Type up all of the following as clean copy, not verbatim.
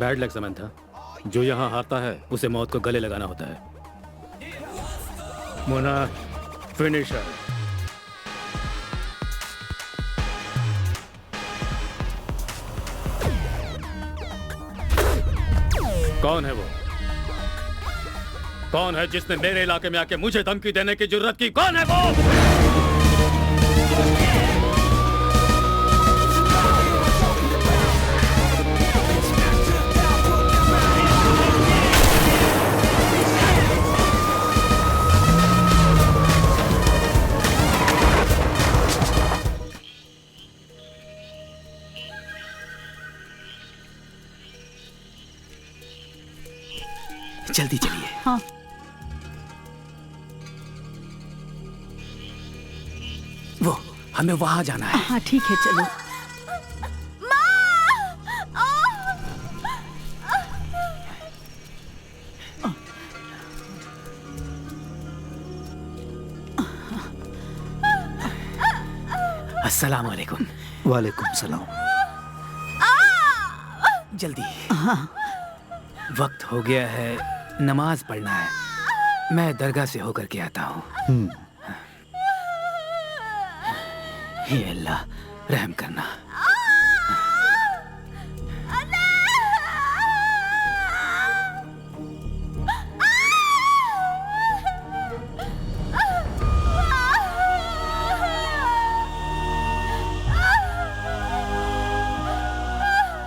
Bad luck Samantha, जो यहाँ हारता है उसे मौत को गले लगाना होता है। मोना, फिनिशर। कौन है वो? कौन है जिसने मेरे इलाके में आके मुझे धमकी देने की जुर्रत की? कौन है वो? जल्दी चलिए। हाँ। वो हमें वहां जाना है। हाँ ठीक है, चलो। अस्सलाम वालेकुम। वालेकुम सलाम। जल्दी। हाँ। वक्त हो गया है, नमाज पढ़ना है। मैं दरगाह से होकर के आता हूँ। हे अल्लाह, रहम करना।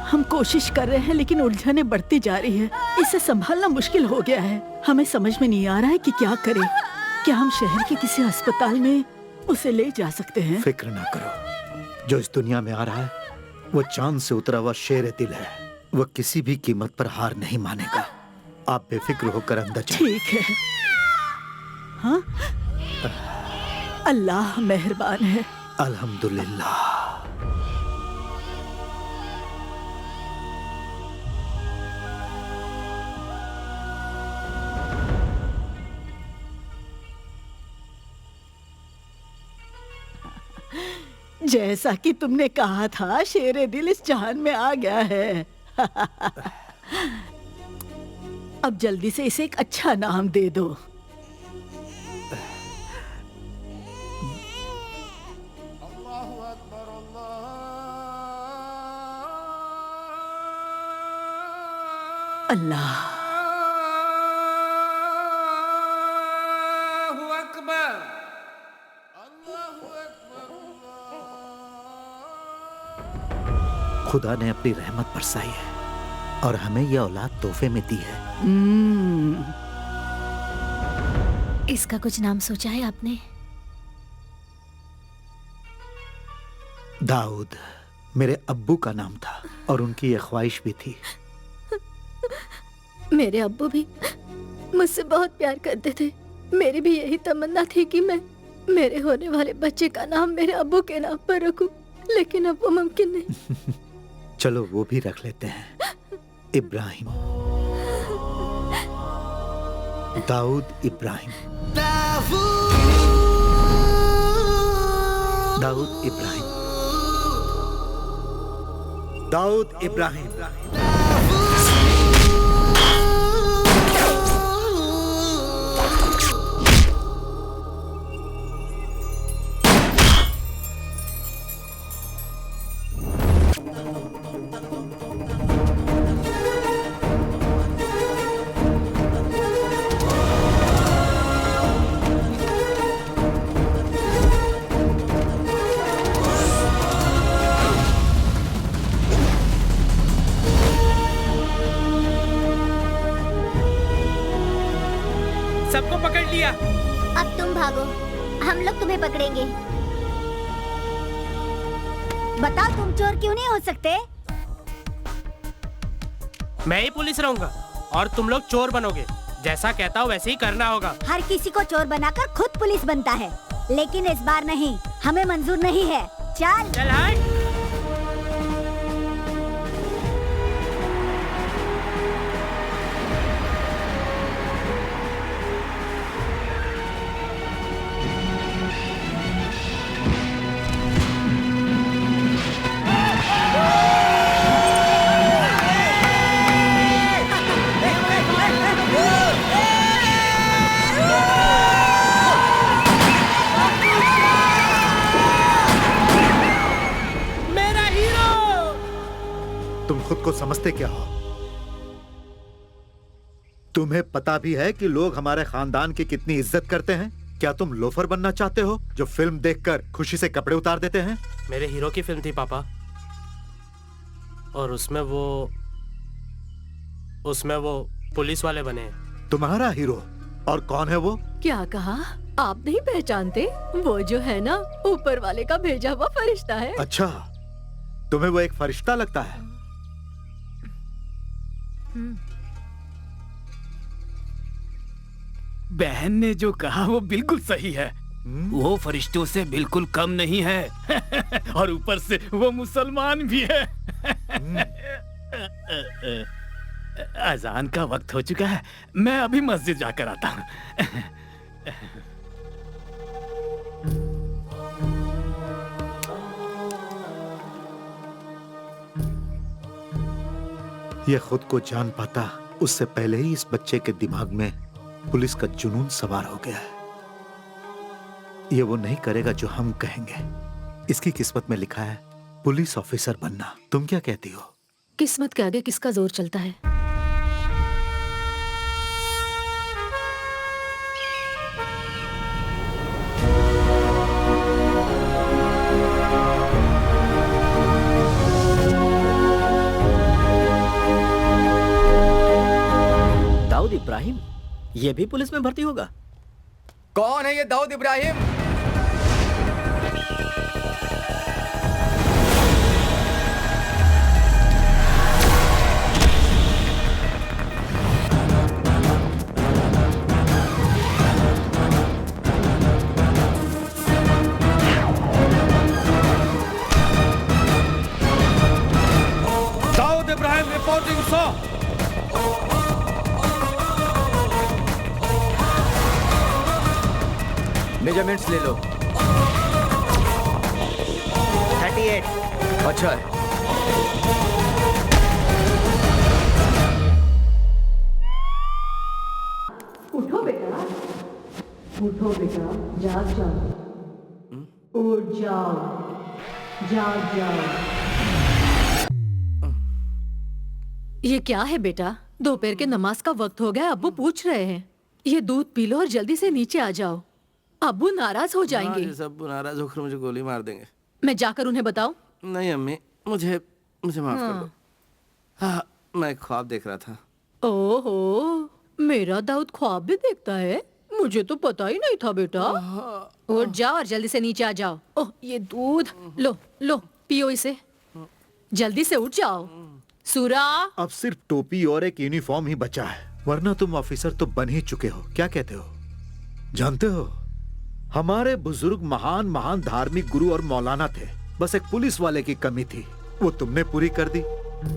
हम कोशिश कर रहे हैं लेकिन उलझनें बढ़ती जा रही है। इसे संभालना मुश्किल हो गया है। हमें समझ में नहीं आ रहा है कि क्या करें। क्या हम शहर के किसी अस्पताल में उसे ले जा सकते हैं? फिक्र ना करो, जो इस दुनिया में आ रहा है वो चांद से उतरा हुआ शेर दिल है। वो किसी भी कीमत पर हार नहीं मानेगा। आप बेफिक्र होकर अंदर जाइए। ठीक है। हाँ? अल्लाह मेहरबान है। अल्हम्दुलिल्लाह। जैसा कि तुमने कहा था, शेरे दिल इस जहान में आ गया है। अब जल्दी से इसे एक अच्छा नाम दे दो। अल्लाह। खुदा ने अपनी रहमत बरसाई है और हमें यह औलाद तोहफे में दी है। इसका कुछ नाम सोचा है आपने? दाऊद मेरे अब्बू का नाम था और उनकी यह ख्वाहिश भी थी। मेरे अब्बू भी मुझसे बहुत प्यार करते थे। मेरी भी यही तमन्ना थी कि मैं मेरे होने वाले बच्चे का नाम मेरे अब्बू के नाम पर रखूं, लेकिन अब वो मुमकिन नहीं। चलो वो भी रख लेते हैं, इब्राहिम। दाऊद इब्राहिम। दाऊद इब्राहिम। दाऊद इब्राहिम। सबको पकड़ लिया। अब तुम भागो, हम लोग तुम्हें पकड़ेंगे। बताओ, तुम चोर क्यों नहीं हो सकते? मैं ही पुलिस रहूंगा और तुम लोग चोर बनोगे। जैसा कहता हूँ वैसे ही करना होगा। हर किसी को चोर बनाकर खुद पुलिस बनता है, लेकिन इस बार नहीं, हमें मंजूर नहीं है। चल चल हट। को समझते क्या हो? तुम्हें पता भी है कि लोग हमारे खानदान की कितनी इज्जत करते हैं? क्या तुम लोफर बनना चाहते हो जो फिल्म देखकर खुशी से कपड़े उतार देते हैं? मेरे हीरो की फिल्म थी पापा, और उसमें वो पुलिस वाले बने हैं। तुम्हारा हीरो? और कौन है वो? क्या कहा? आप नहीं पहचानते? वो जो है ना, ऊपर वाले का भेजा हुआ फरिश्ता है। अच्छा, तुम्हें वो एक फरिश्ता लगता है? बहन ने जो कहा वो बिल्कुल सही है। वो फरिश्तों से बिल्कुल कम नहीं है। और ऊपर से वो मुसलमान भी है। अजान का वक्त हो चुका है, मैं अभी मस्जिद जाकर आता हूँ। ये खुद को जान पाता उससे पहले ही इस बच्चे के दिमाग में पुलिस का जुनून सवार हो गया है। ये वो नहीं करेगा जो हम कहेंगे। इसकी किस्मत में लिखा है पुलिस ऑफिसर बनना। तुम क्या कहती हो? किस्मत के आगे किसका जोर चलता है? दाऊद इब्राहिम ये भी पुलिस में भर्ती होगा? कौन है ये Dawood Ibrahim? Dawood Ibrahim reporting sir. Measurements ले लो। 38। अच्छा है। उठो बेटा, उठो बेटा, जाग जाओ, उठ जाओ, जाग जाओ। ये क्या है बेटा? दोपहर के नमाज का वक्त हो गया, अब्बू पूछ रहे हैं। ये दूध पी लो और जल्दी से नीचे आ जाओ, अब्बू नाराज हो जाएंगे। सब नाराज होकर मुझे गोली मार देंगे। मैं जाकर उन्हें बताऊं? नहीं अम्मी, मुझे माफ कर दो। हाँ, मैं ख्वाब देख रहा था। ओहो, मेरा दाऊद ख्वाब भी देखता है? मुझे तो पता ही नहीं था बेटा। उठ जाओ और जल्दी से नीचे आ जाओ। ओह, ये दूध लो लो, पियो इसे। जल्दी से उठ जाओ। सूरा, अब सिर्फ टोपी और एक यूनिफॉर्म ही बचा है, वरना तुम ऑफिसर तो बन ही चुके हो। क्या कहते हो? जानते हो, हमारे बुजुर्ग महान महान धार्मिक गुरु और मौलाना थे, बस एक पुलिस वाले की कमी थी, वो तुमने पूरी कर दी।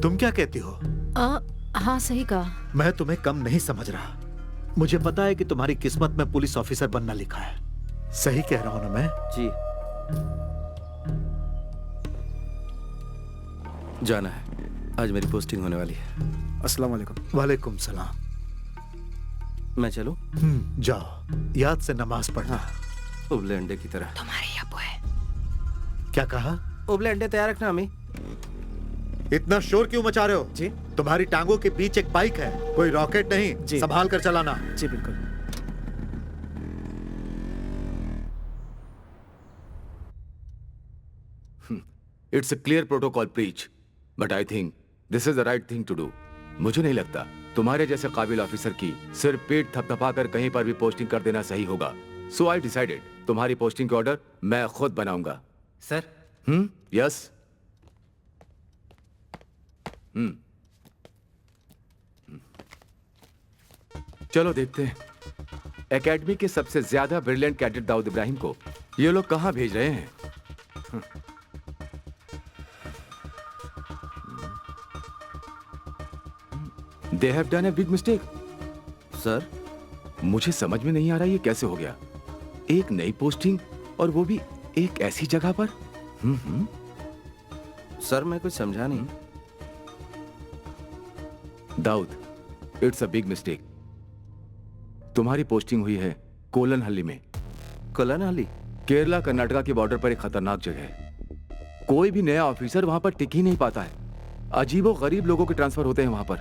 तुम क्या कहती हो? हाँ सही कहा। मैं तुम्हें कम नहीं समझ रहा। मुझे पता है कि तुम्हारी किस्मत में पुलिस ऑफिसर बनना लिखा है। सही कह रहा हूं ना मैं? जी। जाना है, आज मेरी पोस्टिंग होने वाली है। अस्सलाम वालेकुम। वालेकुम सलाम। मैं चलूं? जाओ, याद से नमाज पढ़ना। उबले अंडे की तरह। तुम्हारे अब्बू है। क्या कहा? उबले अंडे तैयार रखना अम्मी। इतना शोर क्यों मचा रहे हो? जी, तुम्हारी टांगों के बीच एक बाइक है, कोई रॉकेट नहीं। जी। संभाल कर चलाना। जी बिल्कुल। It's a clear protocol breach, but I think this is the right thing to do. मुझे नहीं लगता तुम्हारे जैसे काबिल ऑफिसर की सिर्फ पेट थपथपाकर कहीं पर भी पोस्टिंग कर देना सही होगा। सो आई डिसाइडेड, तुम्हारी पोस्टिंग के ऑर्डर मैं खुद बनाऊंगा। सर। यस। चलो देखते हैं एकेडमी के सबसे ज्यादा ब्रिलियंट कैडेट दाऊद इब्राहिम को ये लोग कहां भेज रहे हैं। They have done a big mistake. Sir, मुझे समझ में नहीं आ रहा ये कैसे हो गया। एक नई पोस्टिंग और वो भी एक ऐसी जगह पर। सर मैं कुछ समझा नहीं। Dawood, it's a big mistake. तुम्हारी पोस्टिंग हुई है कोलनहल्ली में। कोलनहल्ली? केरला कर्नाटका के बॉर्डर पर एक खतरनाक जगह है। कोई भी नया ऑफिसर वहां पर टिक ही नहीं पाता है। अजीबो गरीब लोगों के ट्रांसफर होते हैं वहां पर।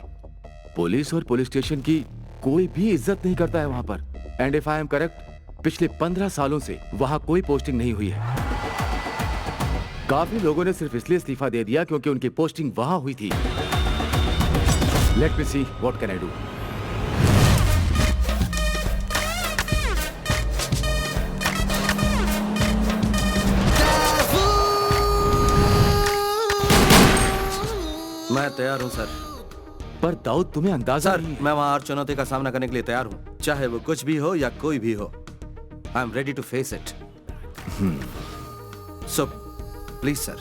पुलिस और पुलिस स्टेशन की कोई भी इज्जत नहीं करता है वहां पर। And if I am correct, पिछले 15 सालों से वहां कोई पोस्टिंग नहीं हुई है। काफी लोगों ने सिर्फ इसलिए इस्तीफा दे दिया क्योंकि उनकी पोस्टिंग वहां हुई थी। Let me see what can I do. मैं तैयार हूं सर। पर दाऊद, तुम्हें अंदाजा सर, मैं वहां हर चुनौती का सामना करने के लिए तैयार हूं, चाहे वो कुछ भी हो या कोई भी हो। I am ready to face it. So please sir.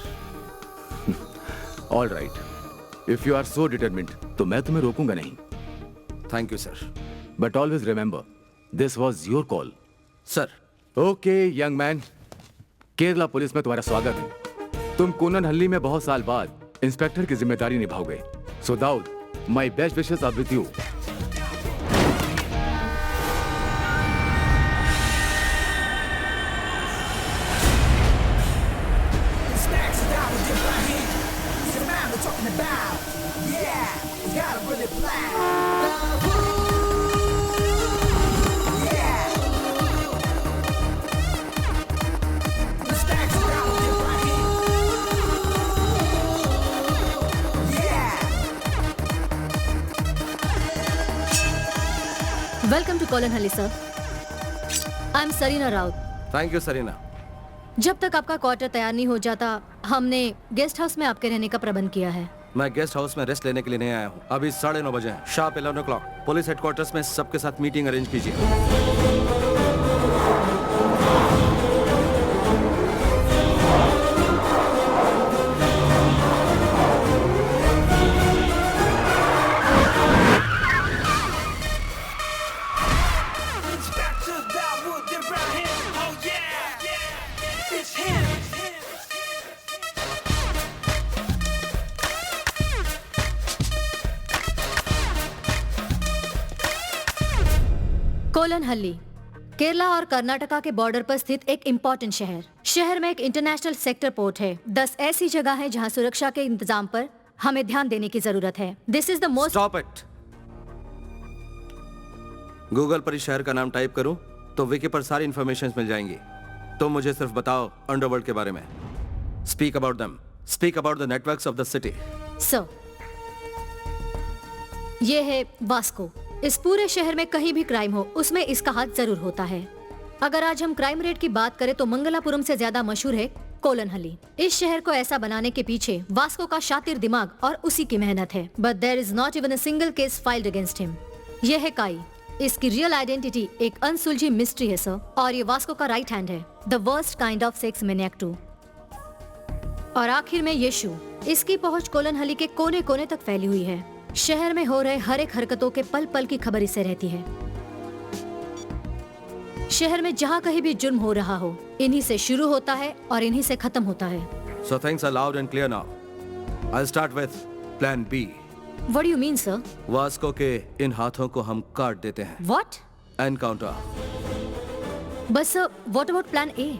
All right, if you are so determined तो मैं तुम्हें रोकूंगा नहीं। Thank you sir. But always remember, this was your call. Sir. Okay young man, Kerala police में तुम्हारा स्वागत है। तुम कोननहल्ली में बहुत साल बाद इंस्पेक्टर की जिम्मेदारी निभाओगे। So Dawood, my best wishes are with you. Welcome to Kolanhalli sir. I am Sarina Raut. Thank you Sarina. जब तक आपका क्वार्टर तैयार नहीं हो जाता, हमने गेस्ट हाउस में आपके रहने का प्रबंध किया है। मैं गेस्ट हाउस में रेस्ट लेने के लिए नहीं आया हूँ। अभी 9:30 बजे हैं, शार्प 11 o'clock। पुलिस हेडक्वार्टर्स में सबके साथ मीटिंग अरेंज कीजिए। कोलनहल्ली केरला और कर्नाटका के बॉर्डर पर स्थित एक इम्पोर्टेंट शहर। शहर में एक इंटरनेशनल सेक्टर पोर्ट है। 10 ऐसी जगह है जहां सुरक्षा के इंतजाम पर हमें ध्यान देने की जरूरत है। This is the most. Stop it. Google पर इस शहर का नाम टाइप करूं तो विकी पर सारी इंफॉर्मेशन मिल जाएंगी। तुम मुझे सिर्फ बताओ अंडरवर्ल्ड के बारे में। Speak about them. Speak about the networks of the city. Sir, ये है वास्को। इस पूरे शहर में कहीं भी क्राइम हो, उसमें इसका हाथ जरूर होता है। अगर आज हम क्राइम रेट की बात करें तो मंगलापुरम से ज्यादा मशहूर है कोलनहल्ली। इस शहर को ऐसा बनाने के पीछे वास्को का शातिर दिमाग और उसी की मेहनत है। But there is not even a single case filed against him. ये है काई। इसकी रियल आइडेंटिटी एक अनसुलझी मिस्ट्री है सर। और ये वास्को का राइट हैंड है, the worst kind of sex maniac too. और आखिर में यीशु। इसकी पहुंच कोलनहल्ली के कोने कोने तक फैली हुई है। शहर में हो रहे हर एक हरकतों के पल पल की खबर इसे रहती है। शहर में जहाँ कहीं भी जुर्म हो रहा हो, इन्हीं से शुरू होता है और इन्हीं से खत्म होता है। So things are loud and clear now. I'll start with Plan B. What do you mean, sir? Vasco के इन हाथों को हम काट देते हैं। What? एनकाउंटर। बस sir, what about Plan A?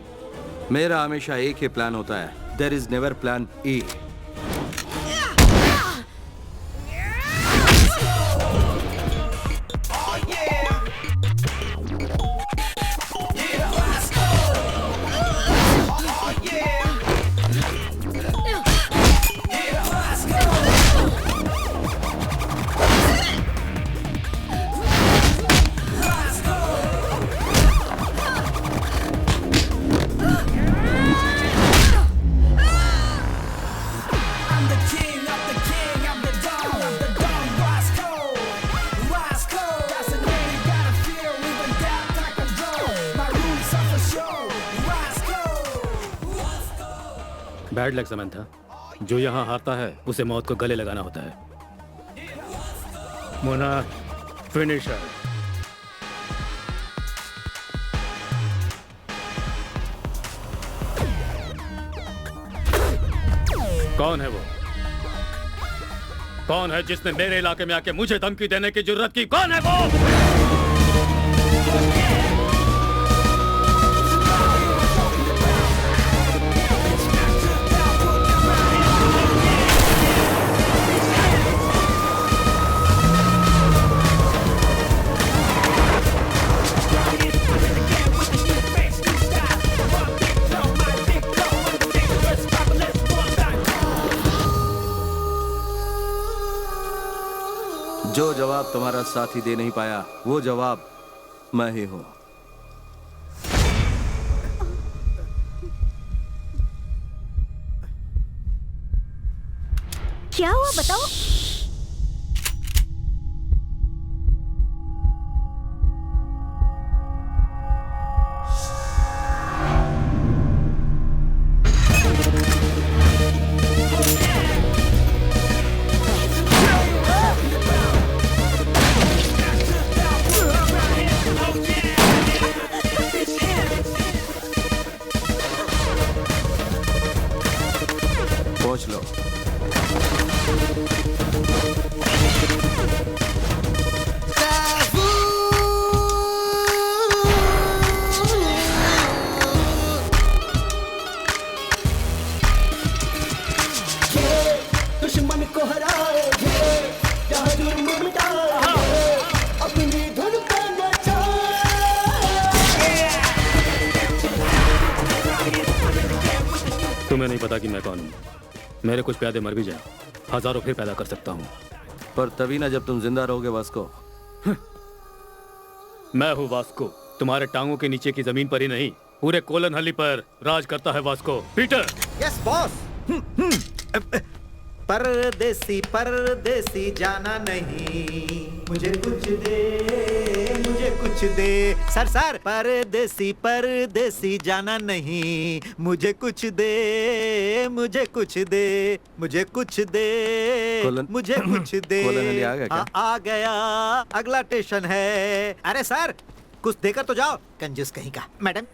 मेरा हमेशा एक ही प्लान होता है। There is never Plan E. Bad luck summon था। जो यहाँ हारता है उसे मौत को गले लगाना होता है। मोना फिनिशर। कौन है वो? कौन है जिसने मेरे इलाके में आके मुझे धमकी देने की जुर्रत की? कौन है वो? जो जवाब तुम्हारा साथी दे नहीं पाया वो जवाब मैं ही हूं। क्या हुआ बताओ? पहुंच लो। दुश्मन को हराए यहाँ जुर्म मिटाए अपनी धुन पे तुम्हें नहीं पता कि मैं कौन हूँ। मेरे कुछ प्यादे मर भी जाए, हजारों फिर पैदा कर सकता हूँ। पर तभी ना जब तुम जिंदा रहोगे वास्को। मैं हूँ वास्को, तुम्हारे टांगों के नीचे की जमीन पर ही नहीं, पूरे कोलनहल्ली पर राज करता है वास्को। पीटर। Yes boss. परदेसी परदेसी जाना नहीं, मुझे कुछ दे, मुझे कुछ दे। सर परदेसी परदेसी जाना नहीं, मुझे कुछ दे, मुझे कुछ दे, मुझे कुछ दे, मुझे कुछ दे। कोलनहल्ली आ गया क्या? आ गया, अगला स्टेशन है। अरे सर कुछ देकर तो जाओ, कंजूस कहीं का। मैडम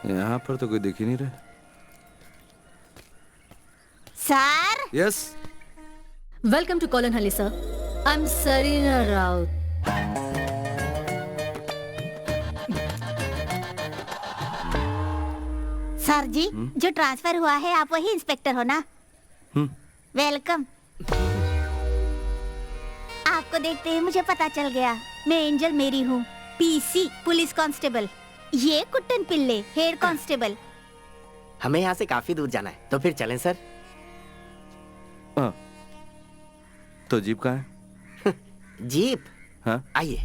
यहाँ पर तो कोई दिख ही नहीं रहा। Sir yes. Welcome to Kolanhalli sir. I am Sarina Raut. Sir ji जो ट्रांसफर हुआ है आप वही इंस्पेक्टर हो ना? वेलकम। आपको देखते ही मुझे पता चल गया, मैं एंजल मेरी हूँ, पीसी पुलिस कांस्टेबल। ये कुट्टन पिल्ले हेड कांस्टेबल। हमें यहाँ से काफी दूर जाना है, तो फिर चलें सर। तो जीप कहाँ है? जीप? हाँ आइए।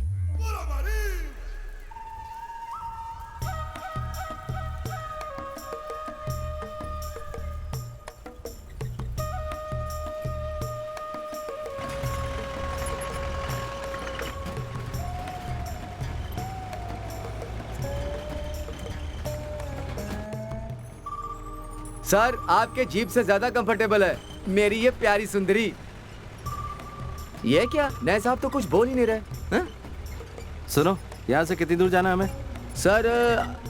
सर आपके जीप से ज्यादा कंफर्टेबल है मेरी ये प्यारी सुंदरी। ये क्या नए साहब तो कुछ बोल ही नहीं रहे हैं? सुनो, यहाँ से कितनी दूर जाना है हमें? सर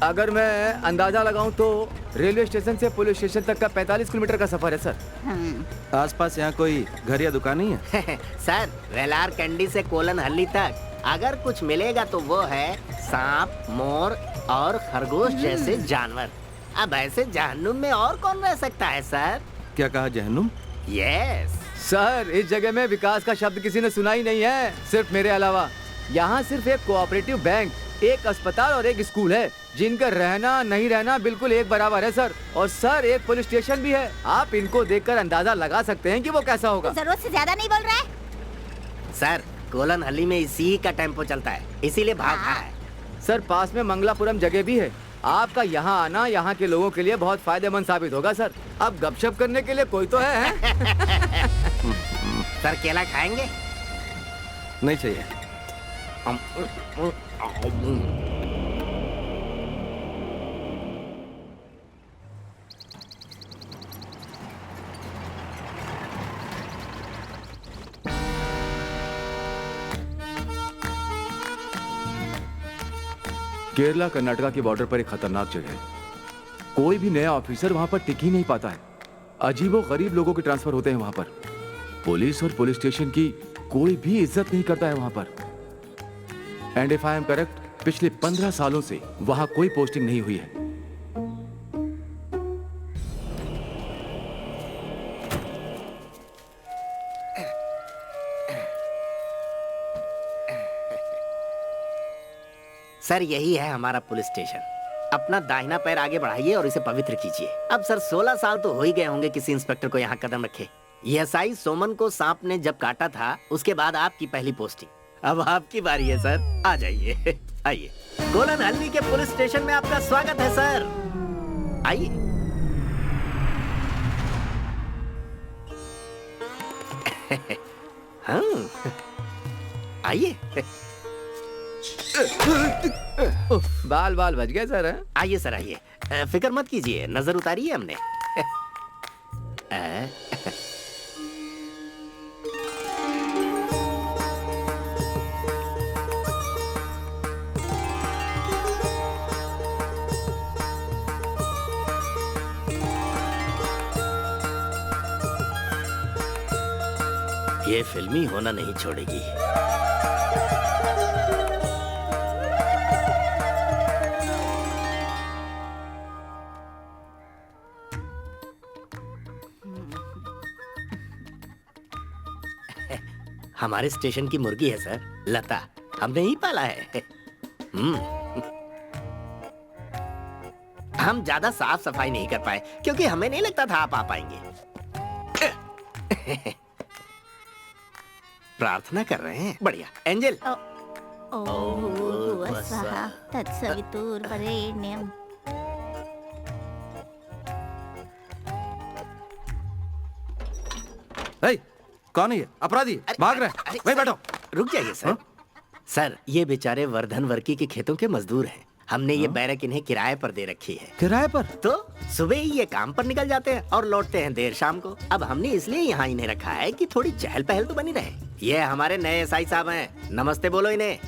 अगर मैं अंदाजा लगाऊं तो रेलवे स्टेशन से पुलिस स्टेशन तक का 45 किलोमीटर का सफर है सर। आसपास यहाँ कोई घर या दुकान नहीं है? सर वेलार कैंडी से कोलनहल्ली तक अगर कुछ मिलेगा तो वो है सांप, मोर और खरगोश जैसे जानवर। अब ऐसे जहन्नुम में और कौन रह सकता है सर? क्या कहा, जहन्नुम? यस सर इस जगह में विकास का शब्द किसी ने सुना ही नहीं है, सिर्फ मेरे अलावा। यहाँ सिर्फ एक कोऑपरेटिव बैंक, एक अस्पताल और एक स्कूल है, जिनका रहना नहीं रहना बिल्कुल एक बराबर है सर। और सर एक पुलिस स्टेशन भी है। आप इनको देखकर अंदाजा लगा सकते हैं कि वो कैसा होगा। जरूरत से ज्यादा नहीं बोल रहा है? सर कोलनहल्ली में इसी का टेम्पो चलता है, इसीलिए भाव खा है। सर पास में मंगलापुरम जगह भी है। आपका यहाँ आना यहाँ के लोगों के लिए बहुत फायदेमंद साबित होगा सर। अब गपशप करने के लिए कोई तो है? सर केला खाएंगे? नहीं चाहिए। केरला कर्नाटका की बॉर्डर पर एक खतरनाक जगह है। कोई भी नया ऑफिसर वहां पर टिक ही नहीं पाता है। अजीबो गरीब लोगों के ट्रांसफर होते हैं वहां पर। पुलिस और पुलिस स्टेशन की कोई भी इज्जत नहीं करता है वहां पर। And if I am correct, पिछले 15 सालों से वहां कोई पोस्टिंग नहीं हुई है। सर यही है हमारा पुलिस स्टेशन। अपना दाहिना पैर आगे बढ़ाइए और इसे पवित्र कीजिए। अब सर 16 साल तो हो ही गए होंगे किसी इंस्पेक्टर को यहाँ कदम रखे। एसआई सोमन को सांप ने जब काटा था उसके बाद आपकी पहली पोस्टिंग, अब आपकी बारी है सर। आ जाइए आइए, कोलन हल्ली के पुलिस स्टेशन में आपका स्वागत है सर। आइए। हाँ आइए। बाल बाल बच गए सर। हैं? आइए सर आइए, फिक्र मत कीजिए, नजर उतारी है हमने। ये फिल्मी होना नहीं छोड़ेगी। हमारे स्टेशन की मुर्गी है सर, लता, हमने ही पाला है। हम ज्यादा साफ सफाई नहीं कर पाए क्योंकि हमें नहीं लगता था आप आ पाएंगे। प्रार्थना कर रहे हैं, बढ़िया। एंजल। तत्सवितुर्वरेण्यं। कौन है ये? अपराधी भाग रहे हैं। वहीं बैठो। रुक जाइए सर। सर ये बेचारे वर्धन वर्की के खेतों के मजदूर हैं। हमने ये बैरक इन्हें किराए पर दे रखी है। किराए पर? तो सुबह ही ये काम पर निकल जाते हैं और लौटते हैं देर शाम को। अब हमने इसलिए यहाँ इन्हें रखा है कि थोड़ी चहल पहल तो बनी रहे। ये हमारे नए एसआई साहब हैं। नमस्ते बोलो इन्हें।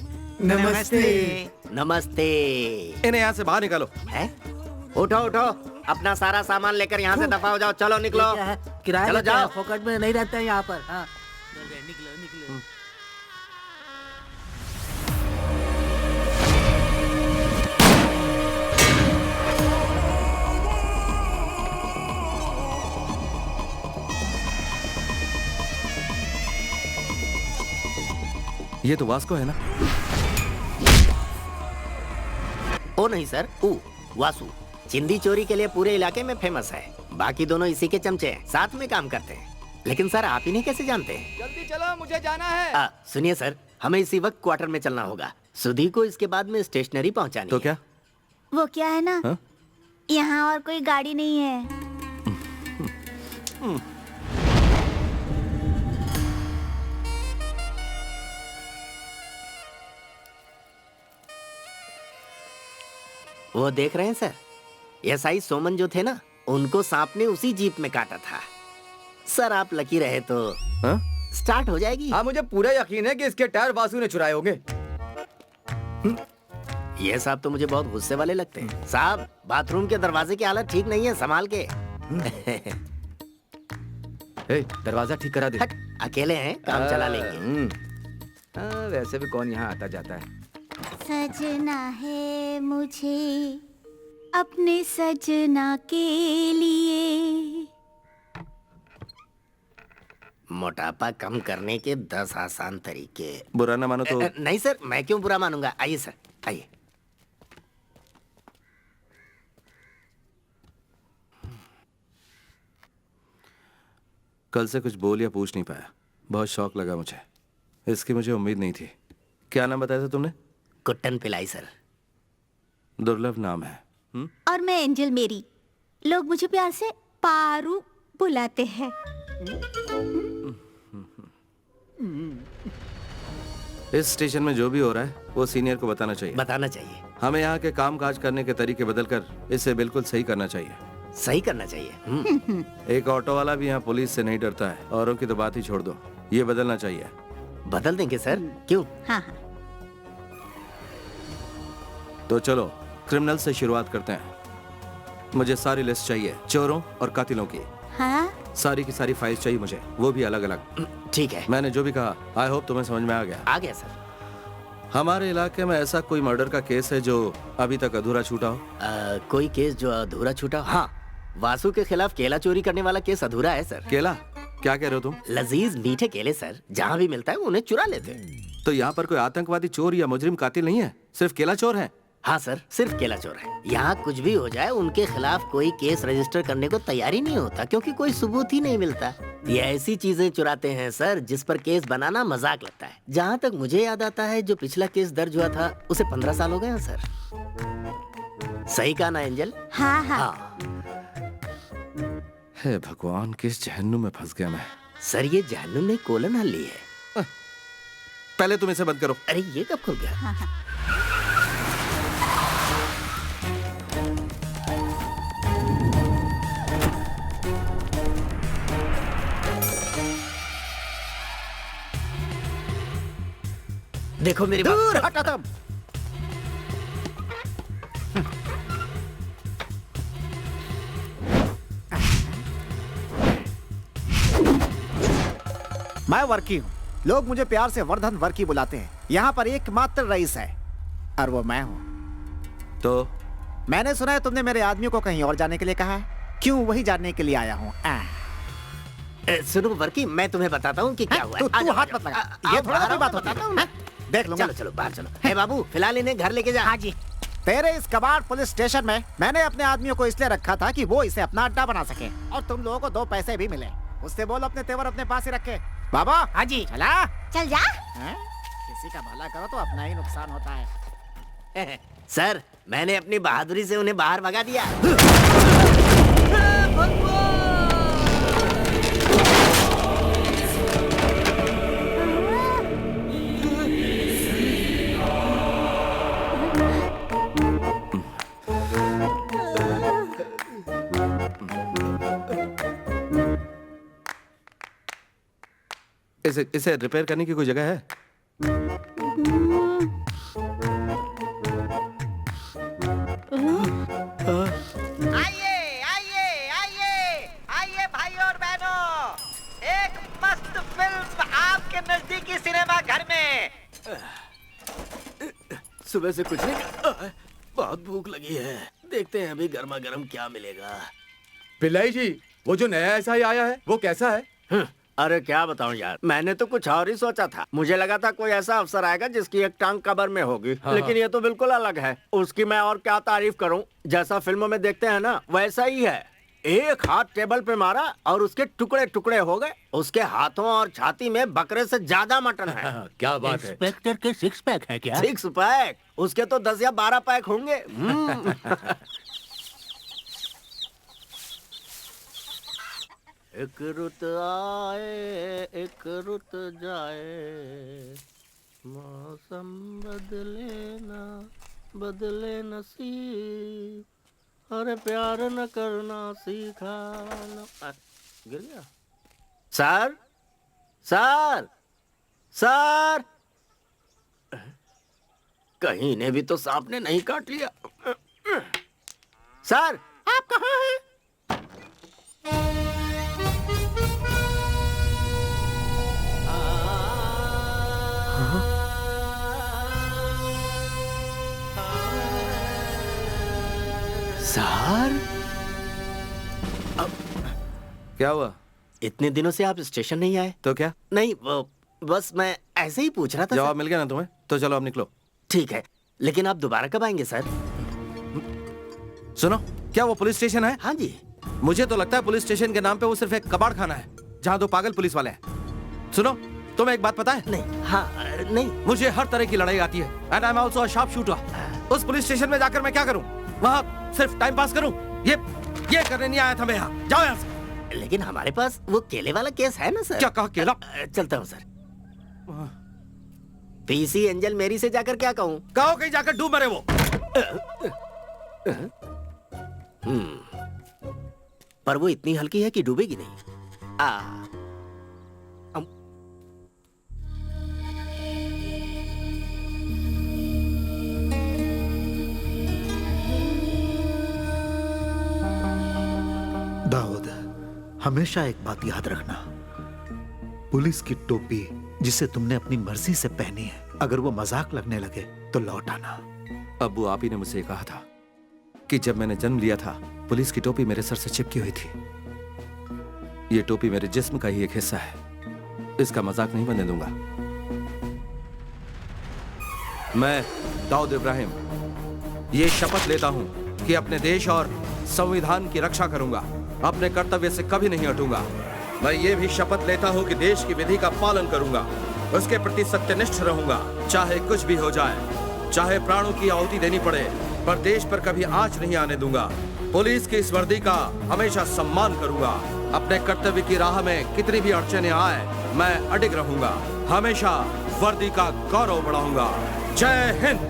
नमस्ते। नमस्ते। इन्हें यहाँ से बाहर निकालो। है? उठो उठो, अपना सारा सामान लेकर यहाँ से दफा हो जाओ। चलो निकलो, चलो जाओ। फोकट में नहीं रहता है यहाँ पर। हाँ। निकलो निकलो। ये तो वास्को है ना? ओ नहीं सर, वासु चिंदी चोरी के लिए पूरे इलाके में फेमस है। बाकी दोनों इसी के चमचे हैं, साथ में काम करते हैं। लेकिन सर आप इन्हें कैसे जानते हैं? जल्दी चलो, मुझे जाना है। सुनिए सर, हमें इसी वक्त क्वार्टर में चलना होगा। सुधी को इसके बाद में स्टेशनरी पहुंचानी तो है। क्या? वो क्या है ना, हा? यहाँ और कोई गाड़ी नहीं है। वो देख रहे हैं सर, एसआई सोमन जो थे ना, उनको सांप ने उसी जीप में काटा था। सर आप लकी रहे तो स्टार्ट हो जाएगी। हाँ, मुझे पूरा यकीन है कि इसके टायर वासु ने चुराए होंगे। ये साहब तो मुझे बहुत गुस्से वाले लगते हैं। साहब बाथरूम के दरवाजे की हालत ठीक नहीं है, संभाल के। दरवाजा ठीक करा दे। अकेले हैं, काम चला लेंगे। वैसे भी कौन यहाँ आता जाता है। सजना है मुझे अपने सजना के लिए। मोटापा कम करने के 10 आसान तरीके। बुरा ना मानो तो। नहीं सर, मैं क्यों बुरा मानूंगा। आइए सर, आइए। कल से कुछ बोल या पूछ नहीं पाया, बहुत शौक लगा मुझे। इसकी मुझे उम्मीद नहीं थी। क्या नाम बताया था तुमने? कुट्टन पिलाई सर। दुर्लभ नाम है। और मैं एंजल मेरी, लोग मुझे प्यार से पारू बुलाते हैं। इस स्टेशन में जो भी हो रहा है वो सीनियर को बताना चाहिए। बताना चाहिए। हमें यहाँ के काम काज करने के तरीके बदलकर इसे बिल्कुल सही करना चाहिए। सही करना चाहिए। एक ऑटो वाला भी यहाँ पुलिस से नहीं डरता है। औरों की तो बात ही छोड़ दो, ये बदलना चाहिए। बदल देंगे सर, क्यों? हाँ हाँ। तो चलो क्रिमिनल से शुरुआत करते हैं। मुझे सारी लिस्ट चाहिए चोरों और कातिलों की। हाँ सारी की सारी फाइल्स चाहिए मुझे, वो भी अलग अलग। ठीक है। मैंने जो भी कहा आई होप तुम्हें समझ में आ गया। आ गया सर। हमारे इलाके में ऐसा कोई मर्डर का केस है जो अभी तक अधूरा छूटा हो? कोई केस जो अधूरा छूटा हो? हाँ, वासु के खिलाफ केला चोरी करने वाला केस अधूरा है सर। केला? क्या कह रहे हो तुम? लजीज मीठे केले सर, जहाँ भी मिलता है उन्हें चुरा लेते हैं। तो यहाँ पर कोई आतंकवादी चोर या मुजरिम कातिल नहीं है, सिर्फ केला चोर है? हाँ सर, सिर्फ केला चोर है। यहाँ कुछ भी हो जाए उनके खिलाफ कोई केस रजिस्टर करने को तैयार ही नहीं होता, क्योंकि कोई सबूत ही नहीं मिलता। ये ऐसी चीजें चुराते हैं सर जिस पर केस बनाना मजाक लगता है। जहाँ तक मुझे याद आता है, जो पिछला केस दर्ज हुआ था उसे 15 साल हो गए हैं सर। सही कहा ना एंजल? हाँ हाँ। हे भगवान, किस जहन्नुम में फंस गया मैं। सर ये जहन्नुम नहीं, कोलन हल्ली है। पहले तुम इसे बंद करो। अरे ये कब खुल गया? हाँ, हाँ। देखो मेरी दूर बात। हटो तुम। मैं वर्की हूँ, लोग मुझे प्यार से वर्धन वर्की बुलाते हैं। यहाँ पर एकमात्र रईस है और वो मैं हूँ। तो मैंने सुना है तुमने मेरे आदमियों को कहीं और जाने के लिए कहा है। क्यों, वही जानने के लिए आया हूँ। सुनो वर्की, मैं तुम्हें बताता हूँ कि क्या हुआ है। तू हाथ मत लगा, ये थोड़ा कोई बात होती है। देख लूंगा। चलो चलो बाहर चलो। हे बाबू, फिलहाल इन्हें घर लेके जा। हाँ जी। तेरे इस कबाड़ पुलिस स्टेशन में मैंने अपने आदमियों को इसलिए रखा था कि वो इसे अपना अड्डा बना सके, और तुम लोगों को 2 पैसे भी मिले। उससे बोल अपने तेवर अपने पास ही रखे। बाबा। हाँ जी। चला चल जा। किसी का भला करो तो अपना ही नुकसान होता है। सर, मैंने अपनी बहादुरी से उन्हें बाहर भगा दिया। इसे रिपेयर करने की कोई जगह है? आइए आइए आइए आइए भाई और बहनों, एक मस्त फिल्म आपके नजदीकी सिनेमा घर में। सुबह से कुछ नहीं खाया, बहुत भूख लगी है। देखते हैं अभी गर्मा गर्म क्या मिलेगा। पिल्लाई जी, वो जो नया एसआई आया है वो कैसा है? अरे क्या बताऊं यार, मैंने तो कुछ और ही सोचा था। मुझे लगा था कोई ऐसा अफसर आएगा जिसकी एक टांग कबर में होगी, लेकिन ये तो बिल्कुल अलग है। उसकी मैं और क्या तारीफ करूं, जैसा फिल्मों में देखते हैं ना वैसा ही है। एक हाथ टेबल पे मारा और उसके टुकड़े टुकड़े हो गए। उसके हाथों और छाती में बकरे से ज्यादा मटन है। क्या बात है? इंस्पेक्टर के 6 पैक है क्या? 6 पैक? उसके तो 10 या 12 पैक होंगे। एक रुत आए एक रुत जाए, मौसम बदले ना बदले नसीब, अरे प्यार न करना सीखा न। गिर गया। सर सर सर, कहीं ने भी तो सांप ने नहीं काट लिया। सर आप कहाँ हैं? सर क्या हुआ? इतने दिनों से आप स्टेशन नहीं आए? तो क्या? नहीं, बस मैं ऐसे ही पूछ रहा था। जवाब मिल गया ना तुम्हें? तो चलो अब निकलो। ठीक है, लेकिन आप दोबारा कब आएंगे सर? सुनो, क्या वो पुलिस स्टेशन है? हाँ जी। मुझे तो लगता है पुलिस स्टेशन के नाम पे वो सिर्फ एक कबाड़ खाना है जहाँ 2 पागल पुलिस वाले हैं। सुनो, तुम्हें एक बात पता है? नहीं। हाँ नहीं। मुझे हर तरह की लड़ाई आती है and I am also a sharp shooter. उस पुलिस स्टेशन में जाकर मैं क्या करूं? वहाँ सिर्फ टाइम पास करूं? ये करने नहीं आया था मैं यहाँ। जाओ यहाँ से। लेकिन हमारे पास वो केले वाला केस है ना सर। क्या कहा? केला? चलता हूँ सर। पीसी एंजल मेरी से जाकर क्या कहूँ? कहो कहीं जाकर डूब मरे वो। पर वो इतनी हल्की है कि डूबेगी नहीं। दाऊद, हमेशा एक बात याद रखना, पुलिस की टोपी जिसे तुमने अपनी मर्जी से पहनी है, अगर वो मजाक लगने लगे तो लौट आना। अब्बू, आप ही ने मुझसे कहा था कि जब मैंने जन्म लिया था पुलिस की टोपी मेरे सर से चिपकी हुई थी। ये टोपी मेरे जिस्म का ही एक हिस्सा है, इसका मजाक नहीं बनने दूंगा। मैं दाऊद इब्राहिम ये शपथ लेता हूं कि अपने देश और संविधान की रक्षा करूंगा, अपने कर्तव्य से कभी नहीं हटूंगा। मैं ये भी शपथ लेता हूं कि देश की विधि का पालन करूंगा, उसके प्रति सत्यनिष्ठ रहूंगा, चाहे कुछ भी हो जाए, चाहे प्राणों की आहुति देनी पड़े, पर देश पर कभी आंच नहीं आने दूंगा। पुलिस की इस वर्दी का हमेशा सम्मान करूंगा। अपने कर्तव्य की राह में कितनी भी अड़चनें आए, मैं अडिग रहूंगा, हमेशा वर्दी का गौरव बढ़ाऊंगा। जय हिंद।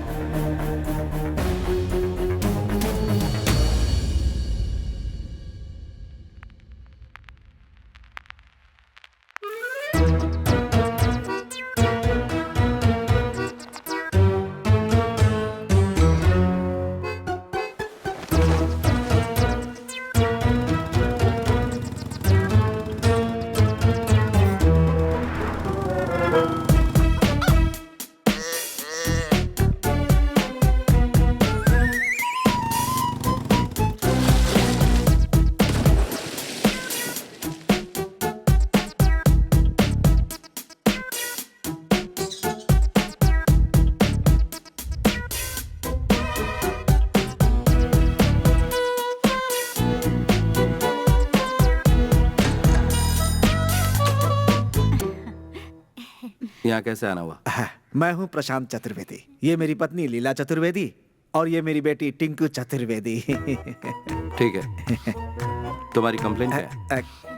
यहाँ कैसे आना हुआ? मैं हूँ प्रशांत चतुर्वेदी, ये मेरी पत्नी लीला चतुर्वेदी और ये मेरी बेटी टिंकू चतुर्वेदी। ठीक है, तुम्हारी कंप्लेंट है?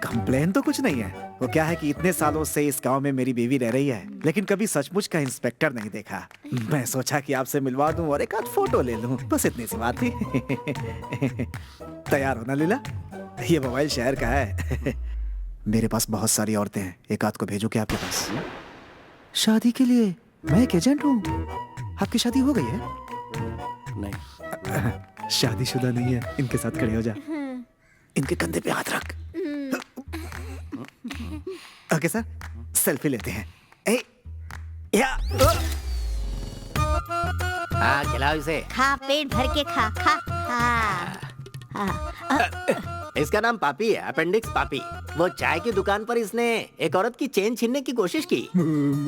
कंप्लेन तो कुछ नहीं है। वो क्या है कि इतने सालों से इस गांव में मेरी बीवी रह रही है, लेकिन कभी सचमुच का इंस्पेक्टर नहीं देखा। मैं सोचा कि आपसे मिलवा दूं और एक आध फोटो ले लूं, बस इतनी सी बात थी। तैयार हो ना लीला? ये मोबाइल शहर का है। मेरे पास बहुत सारी औरतें हैं, एक आध को भेजो क्या आपके पास? शादी के लिए मैं एक एजेंट हूँ। आपकी शादी हो गई है? नहीं। शादीशुदा नहीं है। इनके साथ खड़े हो जा, इनके कंधे पे हाथ रख। ओके सर, सेल्फी लेते हैं। हाँ, खिलाओ इसे। खा, पेट भर के खा खा। इसका नाम पापी है, अपेंडिक्स पापी। वो चाय की दुकान पर इसने एक औरत की चेन छीनने की कोशिश की।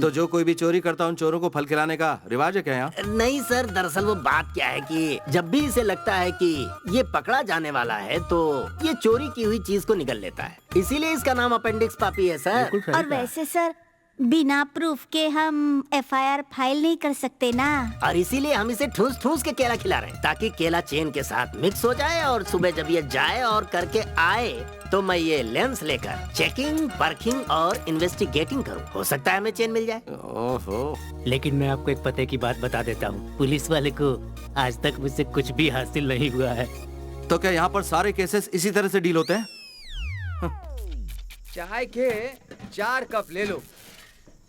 तो जो कोई भी चोरी करता उन चोरों को फल खिलाने का रिवाज है क्या यहाँ? नहीं सर, दरअसल वो बात क्या है कि जब भी इसे लगता है कि ये पकड़ा जाने वाला है तो ये चोरी की हुई चीज को निगल लेता है, इसीलिए इसका नाम अपेंडिक्स पापी है सर। और वैसे सर, बिना प्रूफ के हम FIR फाइल नहीं कर सकते ना। और इसीलिए हम इसे ठूस ठूस के केला खिला रहे हैं, ताकि केला चेन के साथ मिक्स हो जाए और सुबह जब ये जाए और करके आए तो मैं ये लेंस लेकर चेकिंग, परखिंग और इन्वेस्टिगेटिंग करूं। हो सकता है हमें चेन मिल जाए। ओहो। लेकिन मैं आपको एक पते की बात बता देता हूँ, पुलिस वाले को आज तक मुझसे कुछ भी हासिल नहीं हुआ है। तो क्या यहाँ पर सारे केसेस इसी तरह से डील होते हैं? चाय के 4 कप ले लो,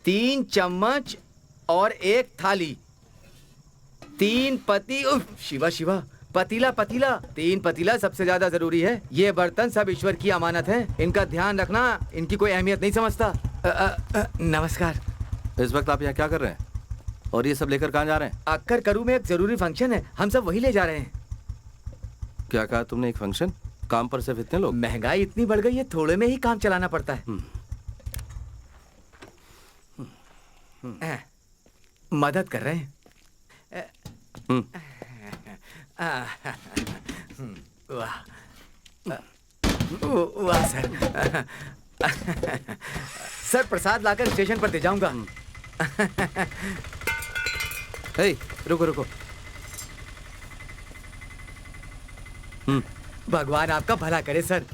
3 चम्मच और 1 थाली, 3 पति, शिवा शिवा, पतीला पतीला, 3 पतीला सबसे ज्यादा जरूरी है। ये बर्तन सब ईश्वर की अमानत है, इनका ध्यान रखना, इनकी कोई अहमियत नहीं समझता। नमस्कार। इस वक्त आप यहाँ क्या कर रहे हैं और ये सब लेकर कहाँ जा रहे हैं? अक्कर करू में एक जरूरी फंक्शन है, हम सब वही ले जा रहे हैं। क्या कहा तुमने? एक फंक्शन? काम पर सिर्फ इतने लोग? महंगाई इतनी बढ़ गई है, थोड़े में ही काम चलाना पड़ता है। मदद कर रहे हैं। वाह वाह सर। सर प्रसाद लाकर स्टेशन पर दे जाऊंगा। रुको रुको। भगवान आपका भला करे सर।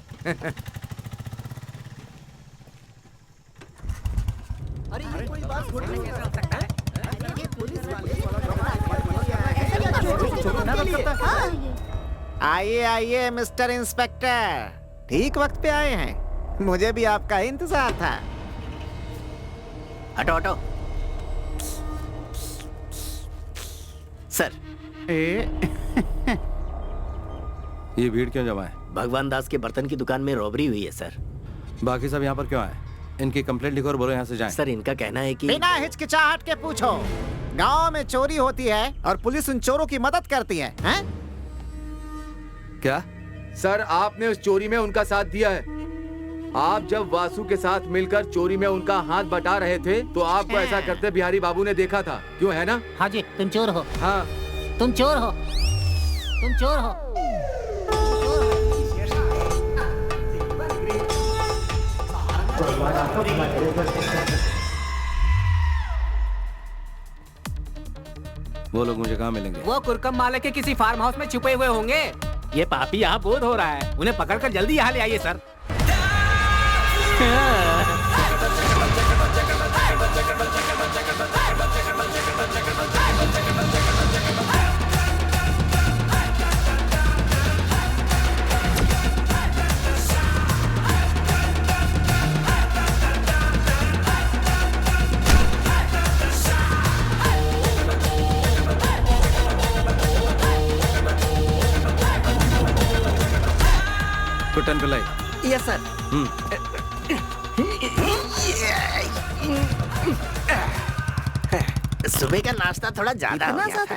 अरे ये कोई बात थोड़ी नहीं हो सकता है। ये पुलिस वाले आइए आइए मिस्टर इंस्पेक्टर, ठीक वक्त पे आए हैं। मुझे भी आपका इंतजार था। हटो हटो। सर, ये भीड़ क्यों जमा है? भगवान दास के बर्तन की दुकान में रॉबरी हुई है सर। बाकी सब यहाँ पर क्यों आए? इनकी कंप्लेंट लिखो और बोलो यहाँ से जाएं। सर इनका कहना है कि बिना हिचकिचाहट के पूछो। गांव में चोरी होती है और पुलिस उन चोरों की मदद करती है, हैं? क्या सर आपने उस चोरी में उनका साथ दिया है। आप जब वासु के साथ मिलकर चोरी में उनका हाथ बटा रहे थे तो आपको ऐसा करते बिहारी बाबू ने देखा था, क्यों है ना? हाँ जी, तुम चोर हो। हाँ तुम चोर हो। तुम चोर हो। वो लोग मुझे कहाँ मिलेंगे? वो कुरकम माले के किसी फार्म हाउस में छुपे हुए होंगे। ये पापी यहाँ बोध हो रहा है, उन्हें पकड़कर जल्दी यहाँ ले आइए sir. Kuttan Pillai. Yes sir. सुबह का नाश्ता थोड़ा ज्यादा हो गया था।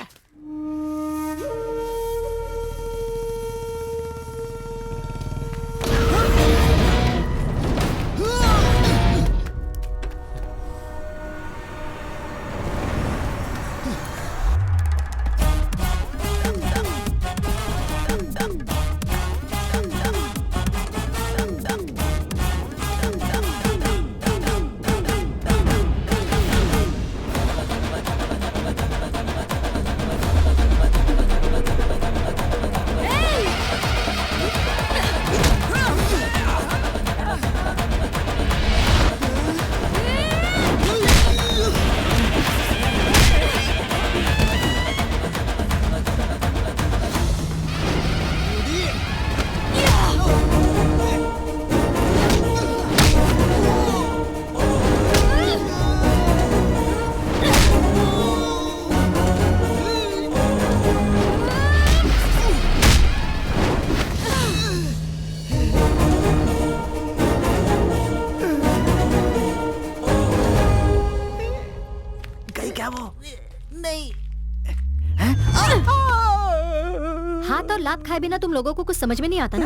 हाथ और लात खाए बिना तुम लोगों को कुछ समझ में नहीं आता ना?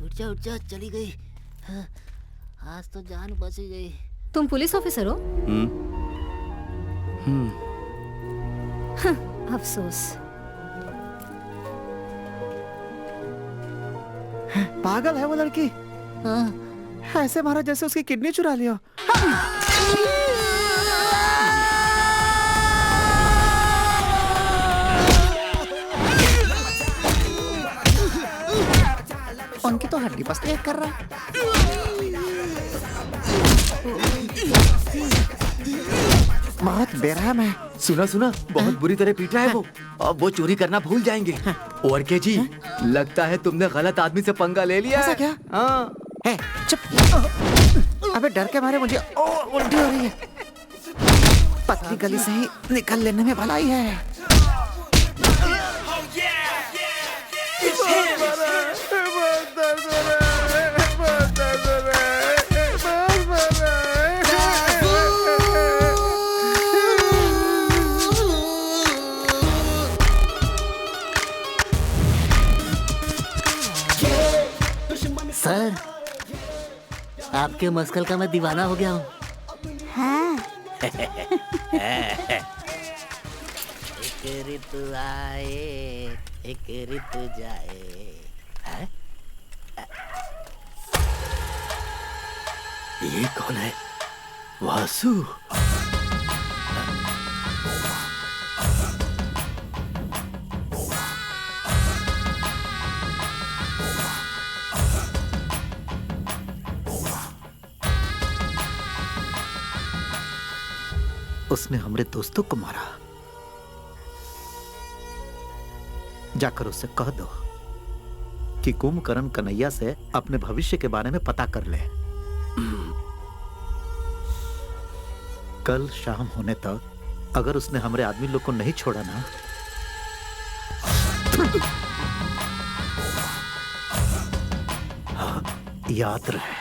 उठ जा चली गई। आज तो जान बच गई। तुम पुलिस ऑफिसर हो? अफसोस। पागल है वो लड़की। ऐसे मारा जैसे उसकी किडनी चुरा लिया। उनकी तो हड्डी पसली कर रहा है। बहुत बेरहम है। सुना बहुत बुरी तरह पीटा है वो। अब वो चोरी करना भूल जाएंगे। और के जी लगता है तुमने गलत आदमी से पंगा ले लिया। ऐसा क्या? हाँ। है, चुप। अबे डर के मारे मुझे उल्टी हो रही है। पतली गली से ही निकल लेने में भलाई है। सर आपके मस्कल का मैं दीवाना हो गया हूँ। हाँ। एक ऋतु आए एक ऋतु जाए। है? ये कौन है? वासु। उसने हमारे दोस्तों को मारा। जाकर उससे कह दो कि कुंभकर्ण कन्हैया से अपने भविष्य के बारे में पता कर ले। कल शाम होने तक अगर उसने हमारे आदमी लोग को नहीं छोड़ा ना, याद रहे,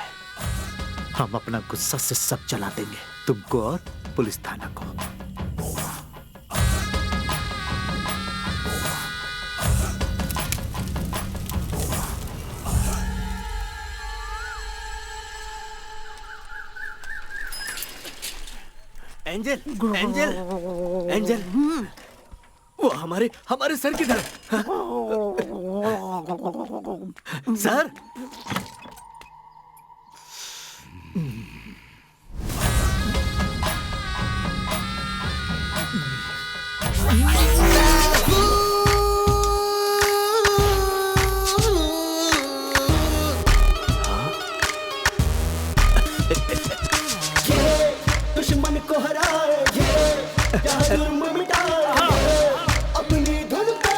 हम अपना गुस्सा से सब जला देंगे, तुमको और पुलिस थाना को। एंजल, एंजल, एंजल, वो हमारे हमारे सर किधर? सर, दुश्मन को हराए क्या जुर्म मिटाए अपनी धुन पे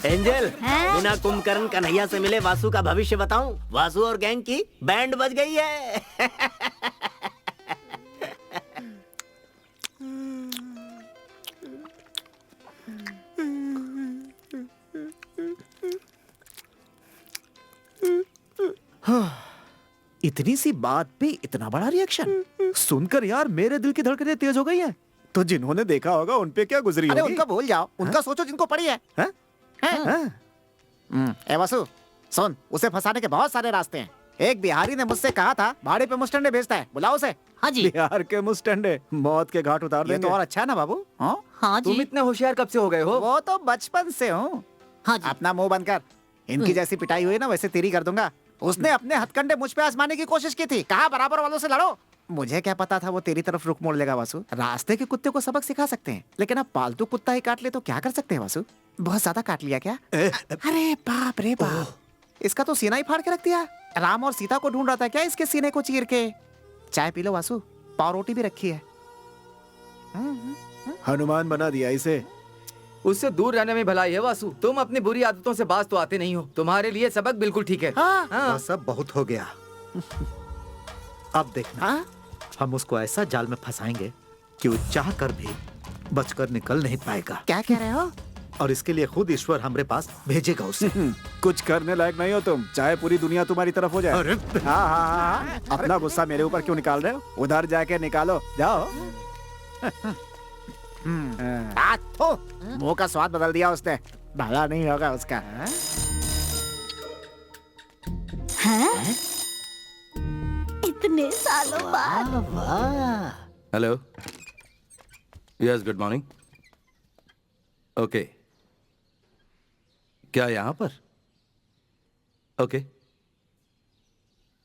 एंजल, बिना कुंभकर्ण कन्हैया से मिले वासु का भविष्य बताऊं? वासु और गैंग की बैंड बज गई है। इतनी सी बात पे इतना बड़ा रिएक्शन सुनकर यार मेरे दिल की धड़कनें तेज हो गई हैं। तो जिन्होंने देखा होगा उन पे क्या गुजरी अरे होगी? उनका भूल जाओ, उनका सोचो जिनको पड़ी है। ए वासु, सुन, उसे फंसाने के बहुत सारे रास्ते हैं। एक बिहारी ने मुझसे कहा था भाड़े पे मुस्टंडे भेजता है, बुलाओ उसे। हाँ जी। बिहार के मुस्टंडे मौत के घाट उतार ये देंगे। तो और अच्छा है ना बाबू। हाँ तुम इतने होशियार कब से हो गए हो? वो तो बचपन से हूँ। हाँ जी। अपना मुंह बंद कर। इनकी जैसी पिटाई हुई ना वैसे तेरी कर दूंगा। उसने अपने हथकंडे मुझ पे आजमाने की कोशिश की थी, कहा बराबर वालों से लड़ो। मुझे क्या पता था वो तेरी तरफ रुख मोड़ लेगा वासु। रास्ते के कुत्ते को सबक सिखा सकते हैं, लेकिन अब पालतू कुत्ता ही काट ले तो क्या कर सकते हैं वासु? बहुत ज्यादा काट लिया क्या? अरे बाप रे बाप, इसका तो सीना ही फाड़ के रख दिया। राम और सीता को ढूंढ रहा था क्या इसके सीने को चीर के? चाय पी लो वासु, पाव रोटी भी रखी है। हनुमान बना दिया इसे। उससे दूर रहने में भलाई है वासु। तुम अपनी बुरी आदतों से बाज तो आते नहीं हो। तुम्हारे लिए सबक बिल्कुल ठीक है। वो सब बहुत हो गया। अब देखना, हम उसको ऐसा जाल में फंसाएंगे कि वो चाह कर भी बचकर निकल नहीं पाएगा। क्या कह रहे हो? और इसके लिए खुद ईश्वर हमारे पास भेजेगा उसे। कुछ करने लायक नहीं हो तुम, चाहे पूरी दुनिया तुम्हारी तरफ हो जाए। हाँ हाँ हाँ, अपना गुस्सा मेरे ऊपर क्यों निकाल रहे हो? उधर जाके निकालो, जाओ। मुंह का स्वाद बदल दिया उसने, भला नहीं होगा उसका। हैं? इतने सालों बाद। Hello, yes, good morning. Okay, क्या यहाँ पर? ओके,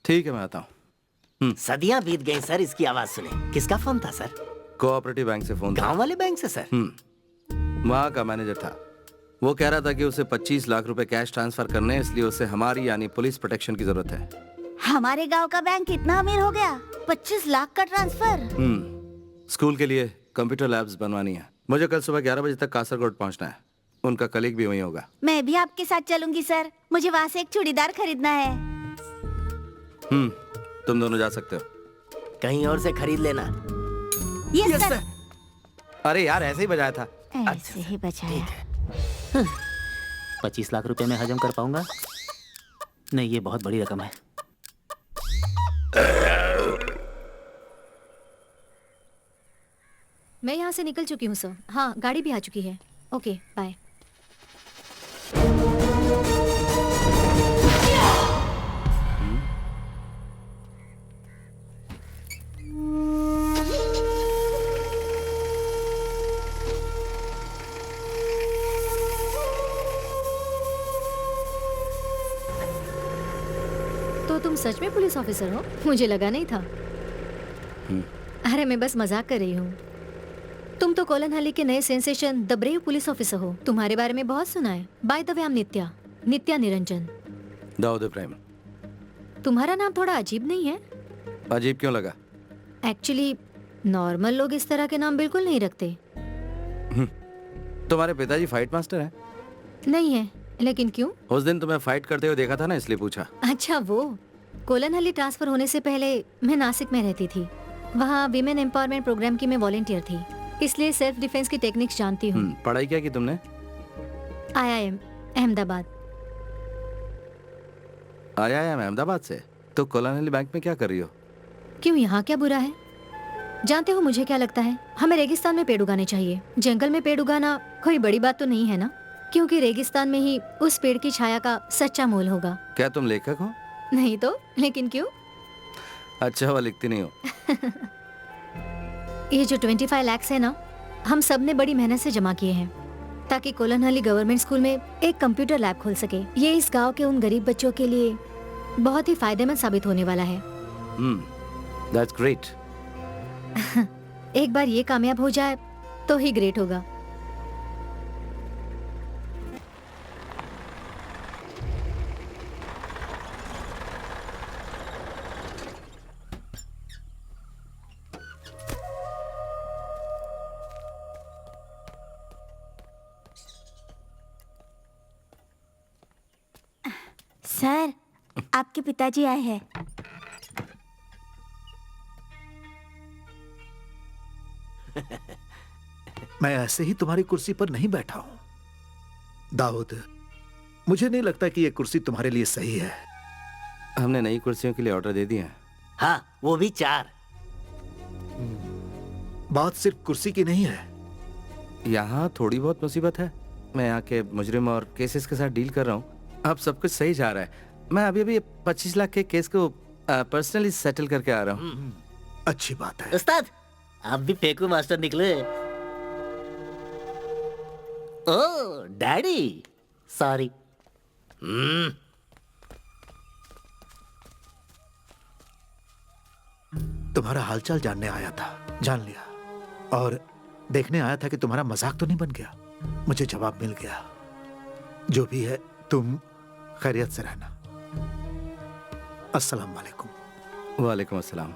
ठीक है, मैं आता हूँ। सदियां बीत गई सर, इसकी आवाज सुने। किसका फोन था सर? कोऑपरेटिव बैंक से फोन था। गांव वाले बैंक से सर? वहाँ का मैनेजर था। वो कह रहा था कि उसे 25 लाख रुपए कैश ट्रांसफर करने हैं, इसलिए उसे हमारी यानी पुलिस प्रोटेक्शन की जरूरत है। हमारे गांव का बैंक इतना अमीर हो गया? 25 लाख का ट्रांसफर? स्कूल के लिए कंप्यूटर लैब्स बनवानी है। मुझे कल सुबह 11 बजे तक कासरगोड पहुंचना है। उनका कलीग भी वहीं होगा। मैं भी आपके साथ चलूंगी सर, मुझे वहाँ से एक चूड़ीदार खरीदना है। तुम दोनों जा सकते हो। कहीं और से खरीद लेना। Yes sir. अरे यार, ऐसे ही बजाया था। ऐसे ही बचाया। 25 लाख रुपए में हजम कर पाऊंगा? नहीं, ये बहुत बड़ी रकम है। मैं यहाँ से निकल चुकी हूँ सर। हाँ, गाड़ी भी आ चुकी है। Okay, bye. तो तुम सच में पुलिस ऑफिसर हो? मुझे लगा नहीं था। अरे मैं बस मजाक कर रही हूँ। तुम तो कोलनहल्ली के नए sensation the brave police officer हो। तुम्हारे बारे में बहुत सुना है। By the way, I am Nitya Niranjan. Dawood Ibrahim. तुम्हारा नाम थोड़ा अजीब नहीं है? अजीब क्यों लगा? एक्चुअली नॉर्मल लोग इस तरह के नाम बिल्कुल नहीं रखते। तुम्हारे पिताजी फाइट मास्टर हैं? नहीं है, लेकिन क्यों? उस दिन तुम्हें फाइट करते हुए देखा था ना, इसलिए पूछा। अच्छा, वो कोलनहल्ली ट्रांसफर होने से पहले मैं नासिक में रहती थी। वहाँ विमेन एम्पावरमेंट प्रोग्राम की मैं वॉलंटियर थी, इसलिए सेल्फ डिफेंस की टेक्निक्स जानती हूँ। पढ़ाई क्या की तुमने? IIM अहमदाबाद। आया है अहमदाबाद से? तो कोलन हली बैंक में क्या कर रही हो? क्यों, यहाँ क्या बुरा है? जानते हो मुझे क्या लगता है, हमें रेगिस्तान में पेड़ उगाने चाहिए। जंगल में पेड़ उगाना कोई बड़ी बात तो नहीं है ना, क्योंकि रेगिस्तान में ही उस पेड़ की छाया का सच्चा मोल होगा। क्या तुम लेखक हो? नहीं तो, लेकिन क्यों? अच्छा हुआ लिखती नहीं हो। ये जो 25 लाख है ना, हम सब ने बड़ी मेहनत से जमा किए हैं ताकि कोलन हली गवर्नमेंट स्कूल में एक कंप्यूटर लैब खोल सके। ये इस गांव के उन गरीब बच्चों के लिए बहुत ही फायदेमंद साबित होने वाला है। That's great. एक बार ये कामयाब हो जाए तो ही ग्रेट होगा। सर, आपके पिताजी आए हैं। मैं ऐसे ही तुम्हारी कुर्सी पर नहीं बैठा हूं दाऊद। मुझे नहीं लगता कि यह कुर्सी तुम्हारे लिए सही है। हमने नई कुर्सियों के लिए ऑर्डर दे दिया है। हाँ, वो भी 4। बात सिर्फ कुर्सी की नहीं है। यहाँ थोड़ी बहुत मुसीबत है। मैं यहाँ के मुजरिम और केसेस के साथ डील कर रहा हूँ। अब सब कुछ सही जा रहा है। मैं अभी 25 लाख के केस को पर्सनली सेटल करके आ रहा हूँ। अच्छी बात है। उस्ताद, आप भी फेंकू मास्टर निकले। ओह डैडी, सॉरी। तुम्हारा हालचाल जानने आया था, जान लिया। और देखने आया था कि तुम्हारा मजाक तो नहीं बन गया। मुझे जवाब मिल गया। जो भी है, तुम खैरियत से रहना। अस्सलाम वालेकुम। वालेकुम अस्सलाम।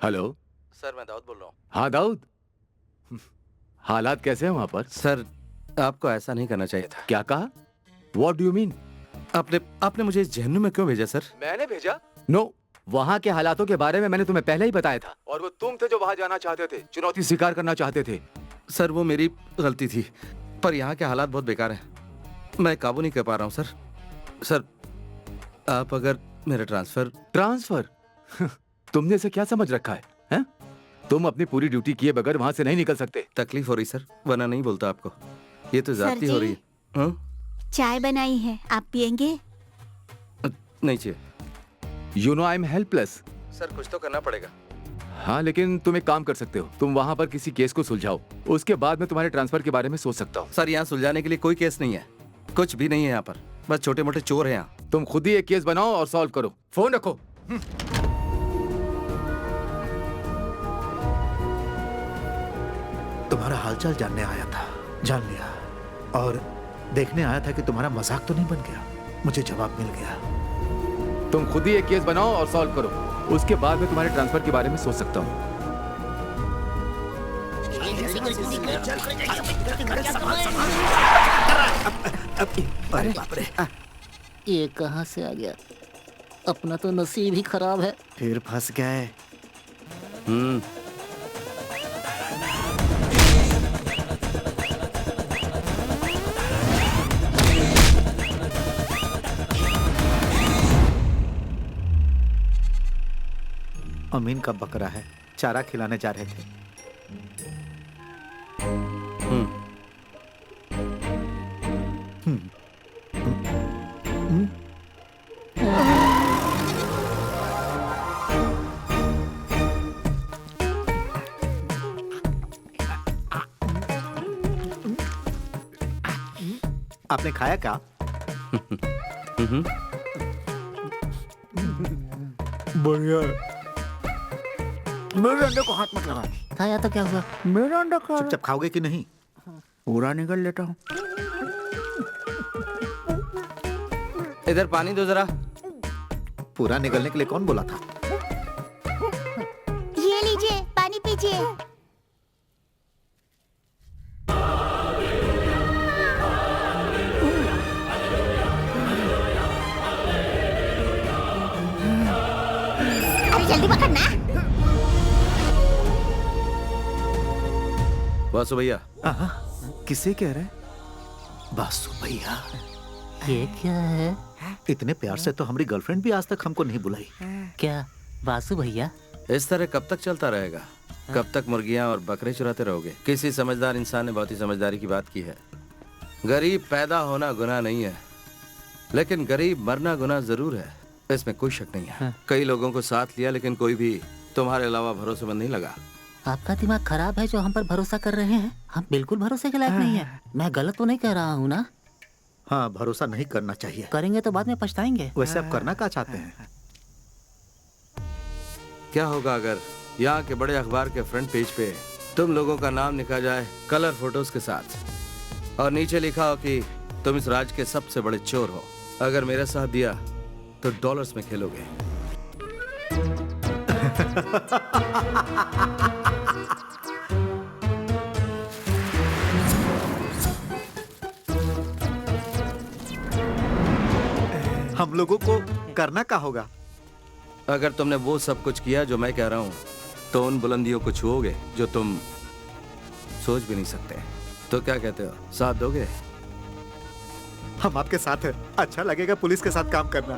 हेलो सर, मैं दाऊद बोल रहा हूँ। हाँ दाऊद, हालात कैसे हैं वहाँ पर? सर, आपको ऐसा नहीं करना चाहिए था। क्या कहा? What do you mean? आपने मुझे इस जहन्नुम में क्यों भेजा सर? मैंने भेजा? नो, वहाँ के हालातों के बारे में मैंने तुम्हें पहले ही बताया था। और वो तुम थे जो वहाँ जाना चाहते थे, चुनौती स्वीकार करना चाहते थे। सर, वो मेरी गलती थी, पर यहाँ के हालात बहुत बेकार हैं। मैं काबू नहीं कर पा रहा हूँ सर। सर, आप अगर मेरा ट्रांसफर तुमने इसे क्या समझ रखा है, हैं? तुम अपनी पूरी ड्यूटी किए बगैर वहाँ से नहीं निकल सकते। तकलीफ हो रही सर, वरना नहीं बोलता आपको। ये तो जाती हो रही है। चाय बनाई है, आप पियेंगे? नहीं चाहिए। You know I am helpless. Sir, कुछ तो करना पड़ेगा। हाँ, लेकिन तुम एक काम कर सकते हो। तुम वहाँ पर किसी केस को सुलझाओ, उसके बाद मैं तुम्हारे ट्रांसफर के बारे में सोच सकता हूँ। सर, यहाँ सुलझाने के लिए कोई केस नहीं है, कुछ भी नहीं है यहाँ पर। बस छोटे मोटे चोर हैं यहाँ। तुम खुद ही एक केस बनाओ और सॉल्व करो। फोन रखो। तुम्हारा हालचाल जानने आया था, जान लिया। और देखने आया था कि तुम्हारा मजाक तो नहीं बन गया। मुझे जवाब मिल गया। तुम खुद ही एक केस बनाओ और सॉल्व करो, उसके बाद मैं तुम्हारे ट्रांसफर के बारे में सोच सकता हूँ। अरे बाप रे, ये कहाँ से आ गया? अपना तो नसीब ही खराब है। फिर फंस गए। अमीन का बकरा है, चारा खिलाने जा रहे थे। आपने खाया क्या? बढ़िया। मेरे अंडे को हाथ मत लगा। खाया तो क्या हुआ? मेरा अंडा खा। चुपचाप खाओगे कि नहीं? पूरा निकल लेता हूँ। इधर पानी दो जरा। पूरा निकलने के लिए कौन बोला था? ये लीजिए, पानी पीजिए। अरे जल्दी पकड़ना। वासु भैया। किसे कह रहे? बासु भैया। ये क्या है? इतने प्यार से तो हमारी गर्लफ्रेंड भी आज तक हमको नहीं बुलाई। क्या वासु भैया? इस तरह कब तक चलता रहेगा? कब तक मुर्गियां और बकरे चुराते रहोगे? किसी समझदार इंसान ने बहुत ही समझदारी की बात की है। गरीब पैदा होना गुनाह नहीं है, लेकिन गरीब मरना गुनाह जरूर है, इसमें कोई शक नहीं है। कई लोगों को साथ लिया, लेकिन कोई भी तुम्हारे अलावा भरोसेमंद नहीं लगा। आपका दिमाग खराब है जो हम पर भरोसा कर रहे हैं। हम बिल्कुल भरोसे के लायक नहीं है। मैं गलत तो नहीं कह रहा हूँ ना? हाँ, भरोसा नहीं करना चाहिए। करेंगे तो बाद में पछताएंगे। वैसे आप करना क्या चाहते हैं? क्या होगा अगर यहाँ के बड़े अखबार के फ्रंट पेज पे तुम लोगों का नाम लिखा जाए कलर फोटोज के साथ, और नीचे लिखा हो कि तुम इस राज्य के सबसे बड़े चोर हो। अगर मेरा साथ दिया तो डॉलर्स में खेलोगे। हम लोगों को करना क्या होगा? अगर तुमने वो सब कुछ किया जो मैं कह रहा हूँ, तो उन बुलंदियों को छुओगे जो तुम सोच भी नहीं सकते। तो क्या कहते हो, साथ दोगे? हम आपके साथ हैं। अच्छा लगेगा पुलिस के साथ काम करना।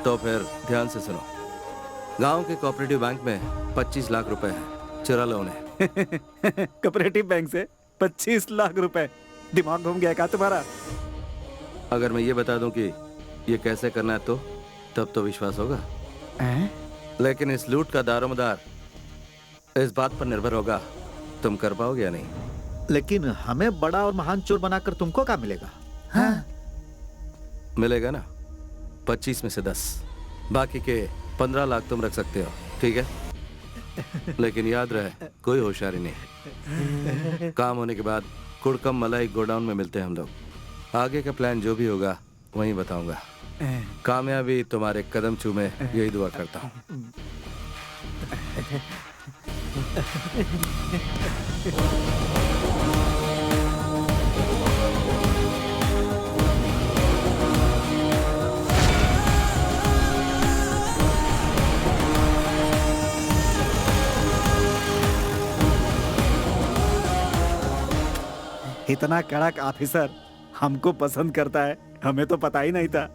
तो फिर ध्यान से सुनो। गांव के कोऑपरेटिव बैंक में 25 लाख रुपए हैं, चुरा लो उन्हें। कोऑपरेटिव बैंक से 25 लाख रुपए? दिमाग घूम गया क्या तुम्हारा? अगर मैं ये बता दूं कि ये कैसे करना है, तो तब तो विश्वास होगा। लेकिन इस लूट का दारोमदार इस बात पर निर्भर होगा तुम कर पाओगे या नहीं। लेकिन हमें बड़ा और महान चोर बनाकर तुमको क्या मिलेगा? हाँ। मिलेगा ना 25 में से 10, बाकी के 15 लाख तुम रख सकते हो, ठीक है? लेकिन याद रहे, कोई होशियारी नहीं। काम होने के बाद कुड़कम मलाई गोडाउन में मिलते हैं हम लोग। आगे का प्लान जो भी होगा वहीं बताऊंगा। कामयाबी तुम्हारे कदम चूमे, यही दुआ करता हूँ। इतना कड़क ऑफिसर हमको पसंद करता है, हमें तो पता ही नहीं था।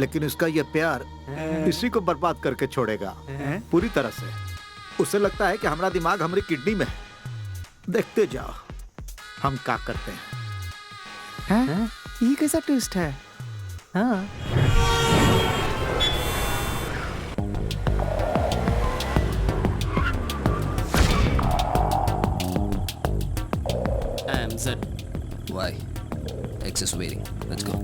लेकिन उसका ये प्यार इसी को बर्बाद करके छोड़ेगा पूरी तरह से। उसे लगता है कि हमारा दिमाग हमारी किडनी में है। देखते जाओ हम क्या करते हैं। हैं? ये कैसा ट्विस्ट है? हाँ। Why? X is waiting. Let's go.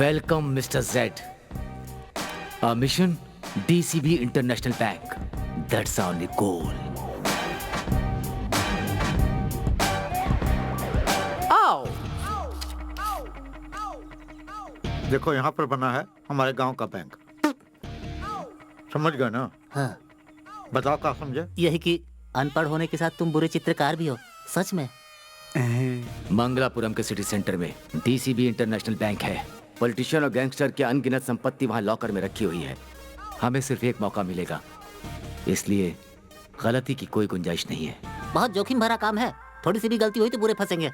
Welcome, Mr. Z. Our mission, DCB International Bank. That's our only goal. आओ। देखो यहाँ पर बना है हमारे गांव का बैंक। समझ गए ना? हाँ। बताओ क्या समझे? यही कि अनपढ़ होने के साथ तुम बुरे चित्रकार भी हो। सच में? मंगलापुरम के सिटी सेंटर में डीसीबी इंटरनेशनल बैंक है। पॉलिटिशियन और गैंगस्टर की अनगिनत संपत्ति वहाँ लॉकर में रखी हुई है। हमें सिर्फ एक मौका मिलेगा, इसलिए गलती की कोई गुंजाइश नहीं है। बहुत जोखिम भरा काम है, थोड़ी सी भी गलती हुई तो बुरे फंसेंगे।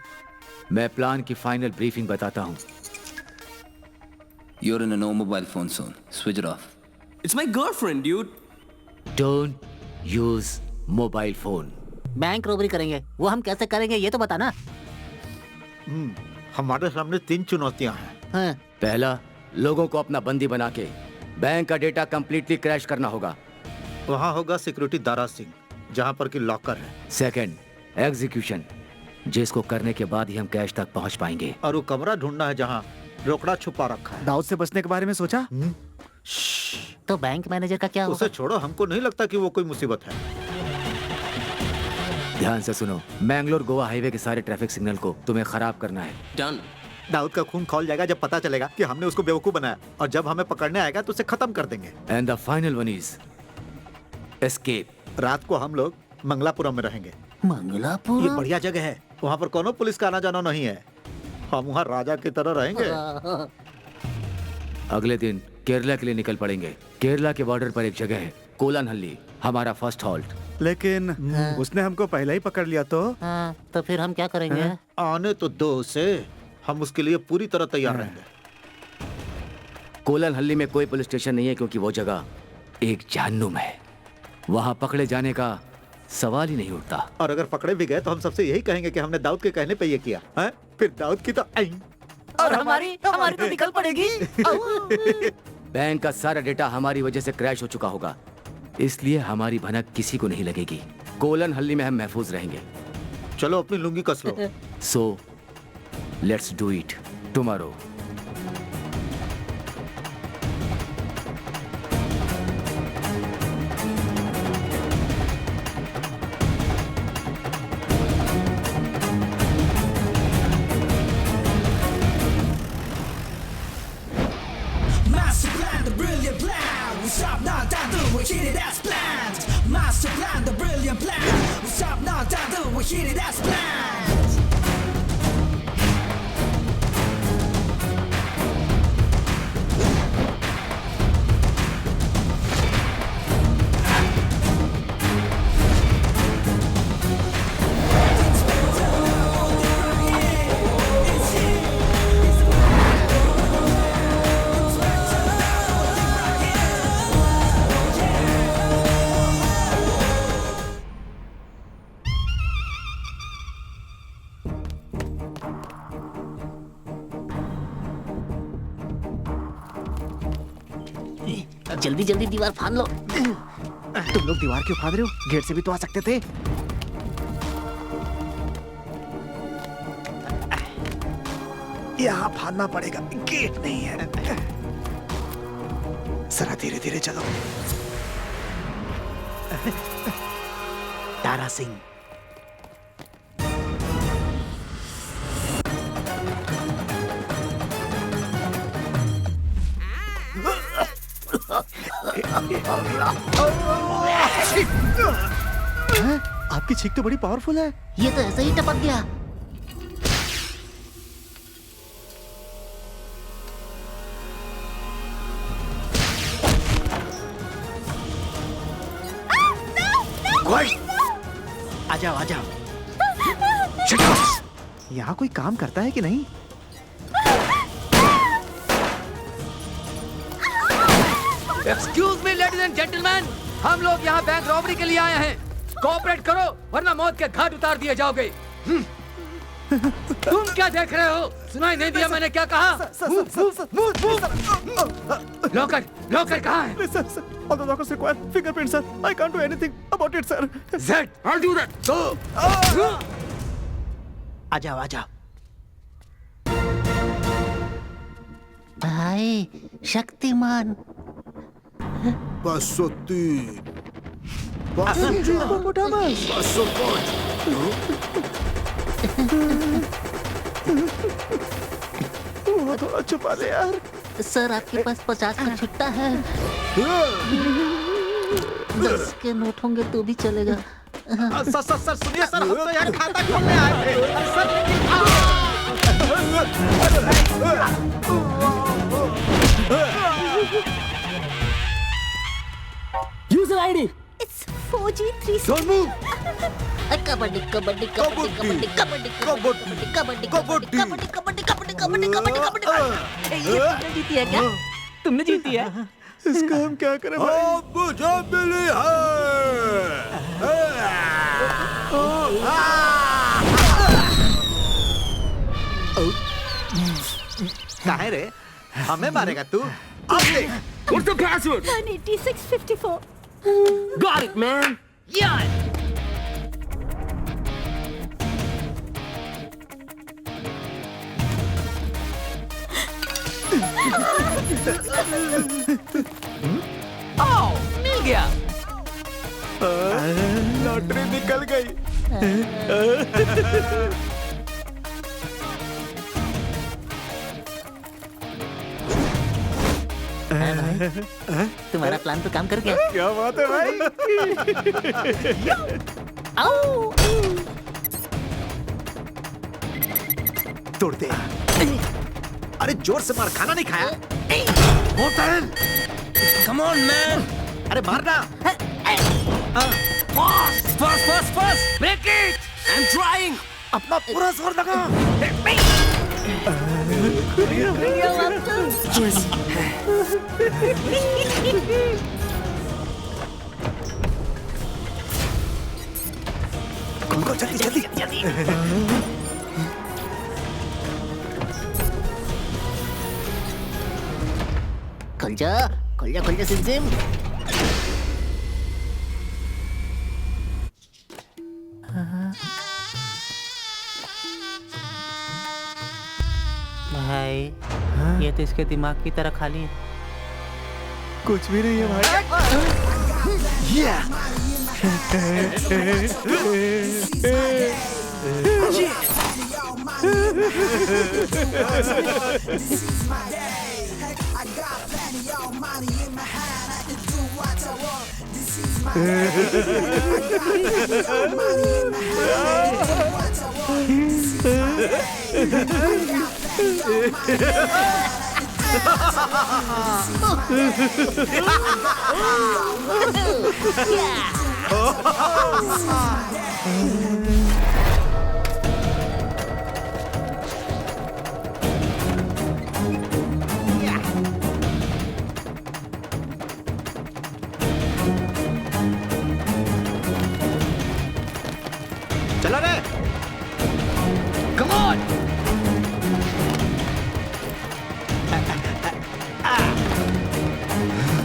मैं प्लान की फाइनल ब्रीफिंग बताता हूँ। You're in a no mobile phone zone. Switch it off. It's my girlfriend, dude. Don't use mobile phone. Bank robbery करेंगे, वो हम कैसे करेंगे ये तो बताना। हमारे सामने 3 चुनौतियां हैं। हाँ। पहला, लोगों को अपना बंदी बना के बैंक का डेटा कंप्लीटली क्रैश करना होगा। वहाँ होगा सिक्योरिटी दारा सिंह, जहाँ पर की लॉकर है। सेकंड, एग्जीक्यूशन, जिसको करने के बाद ही हम कैश तक पहुँच पाएंगे। और वो कमरा ढूंढना है जहाँ रोकड़ा छुपा रखा है। दाऊद से बचने के बारे में सोचा? तो बैंक मैनेजर का क्या उसे छोड़ो, हमको नहीं लगता कि वो कोई मुसीबत है। ध्यान से सुनो, मैंगलोर गोवा हाईवे के सारे ट्रैफिक सिग्नल को तुम्हें खराब करना है। डन। दाऊद का खून खौल जाएगा जब पता चलेगा कि हमने उसको बेवकूफ बनाया, और जब हमें पकड़ने आएगा तो उसे खत्म कर देंगे। And the final one is escape. रात को हम लोग मंगलापुरम में रहेंगे। मंगलापुरम? ये बढ़िया जगह है, वहाँ पर कोनो पुलिस का आना जाना नहीं है। हम वहाँ राजा की तरह रहेंगे। अगले दिन केरला के लिए निकल पड़ेंगे। केरला के बॉर्डर पर एक जगह है कोलनहल्ली, हमारा फर्स्ट हॉल्ट। लेकिन उसने हमको पहले ही पकड़ लिया तो? तो फिर हम क्या करेंगे? आने तो दो उसे, हम उसके लिए पूरी तरह तैयार रहेंगे। कोलनहल्ली में कोई पुलिस स्टेशन नहीं है क्योंकि वो जगह एक जहन्नुम है। वहाँ पकड़े जाने का सवाल ही नहीं उठता। और अगर पकड़े भी गए तो हम सबसे यही कहेंगे कि हमने दाऊद के कहने पे ये किया है। फिर दाऊद की तो और हमारी तो निकल पड़ेगी। बैंक का सारा डेटा हमारी वजह से क्रैश हो चुका होगा, इसलिए हमारी भनक किसी को नहीं लगेगी। कोलनहल्ली में हम महफूज रहेंगे। चलो अपनी लुंगी कस लो। So let's do it tomorrow. Master plan, the brilliant plan. We stop now, down do we hit it as planned. Master plan, the brilliant plan. We stop now, down do we hit it as planned. जल्दी जल्दी दीवार फाड़ लो। तुम लोग दीवार क्यों फाड़ रहे हो? गेट से भी तो आ सकते थे। यहाँ फाड़ना पड़ेगा, गेट नहीं है। जरा धीरे धीरे चलो। तारा सिंह। आपकी छींक तो बड़ी पावरफुल है। ये तो ऐसे ही टपक गया। आ जाओ आ जाओ। यहाँ कोई काम करता है कि नहीं? Excuse me ladies and gentleman, हम लोग यहाँ बैंक रॉबरी के लिए आए हैं। कोऑपरेट करो वरना मौत के घाट उतार दिए जाओगे। तुम क्या देख रहे हो? सुनाई नहीं दिया मैंने क्या कहा? लॉकर लॉकर कहाँ है? All the lockers require fingerprints, sir. I can't do anything about it, sir. Zed, I'll do that. Go. आ जाओ आ जाओ। भाई शक्तिमान। थोड़ा छुपा ले यार। सर आपके पास 50 का छुट्टा है। 10 के नोट होंगे तो भी चलेगा। सर सुनिए सर, हम तो यहाँ खाता खोलने आए थे User ID. It's 4G3. Don't move. Kabaddi kabaddi kabaddi kabaddi kabaddi kabaddi kabaddi kabaddi kabaddi kabaddi kabaddi kabaddi kabaddi. ये तुमने जीती है क्या? तुमने जीती है? इसका हम क्या करें भाई? मुझे मिली काहे रे? हमें मारेगा तू? अब देख। What's the password? 18654. Got it, man. Yeah. आओ, मिल गया। लॉटरी निकल गई। तुम्हारा प्लान तो काम कर गया। क्या बात है भाई। आओ। तोड़ते। अरे जोर से मार, खाना नहीं खाया। Come on, man! अरे मारना। Fast! Make it! I'm trying! अपना पूरा जोर लगा। जल्दी। खुल जा सिम। भाई, ये तो इसके दिमाग की तरह खाली है। कुछ भी नहीं है चला रे। Come on!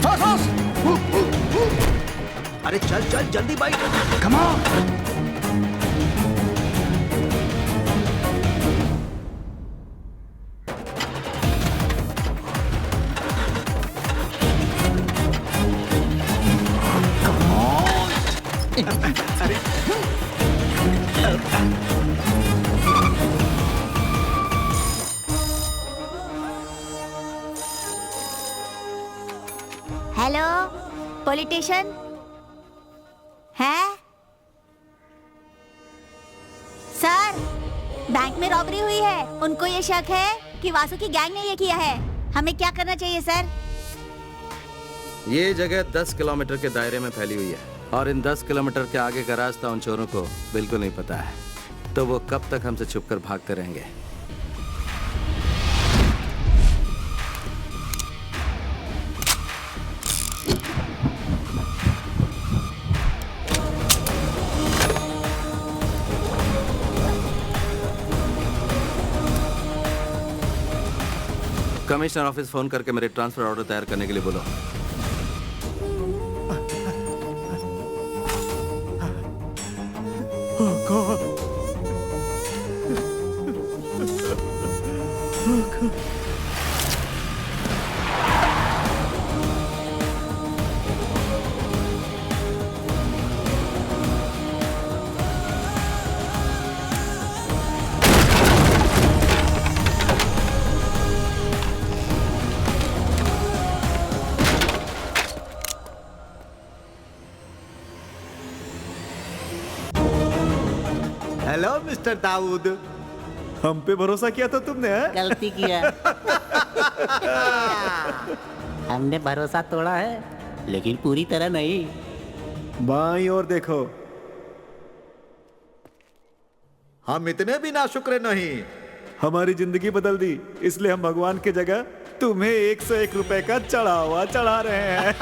Fast! अरे चल जल्दी bike. Come on! Hello, politician है? सर, बैंक में रॉबरी हुई है। उनको ये शक है कि वासु की गैंग ने ये किया है। हमें क्या करना चाहिए सर? ये जगह 10 किलोमीटर के दायरे में फैली हुई है और इन 10 किलोमीटर के आगे का रास्ता उन चोरों को बिल्कुल नहीं पता है, तो वो कब तक हमसे छुपकर भागते रहेंगे। कमिश्नर ऑफिस फोन करके मेरे ट्रांसफर ऑर्डर तैयार करने के लिए बोलो। हेलो मिस्टर दाऊद, हम पे भरोसा किया था तुमने है? गलती किया। हमने भरोसा तोड़ा है, लेकिन पूरी तरह नहीं। बाईं ओर देखो। हम इतने भी नाशुक्र नहीं। हमारी जिंदगी बदल दी, इसलिए हम भगवान की जगह तुम्हें 101 रुपए का चढ़ावा चढ़ा रहे हैं।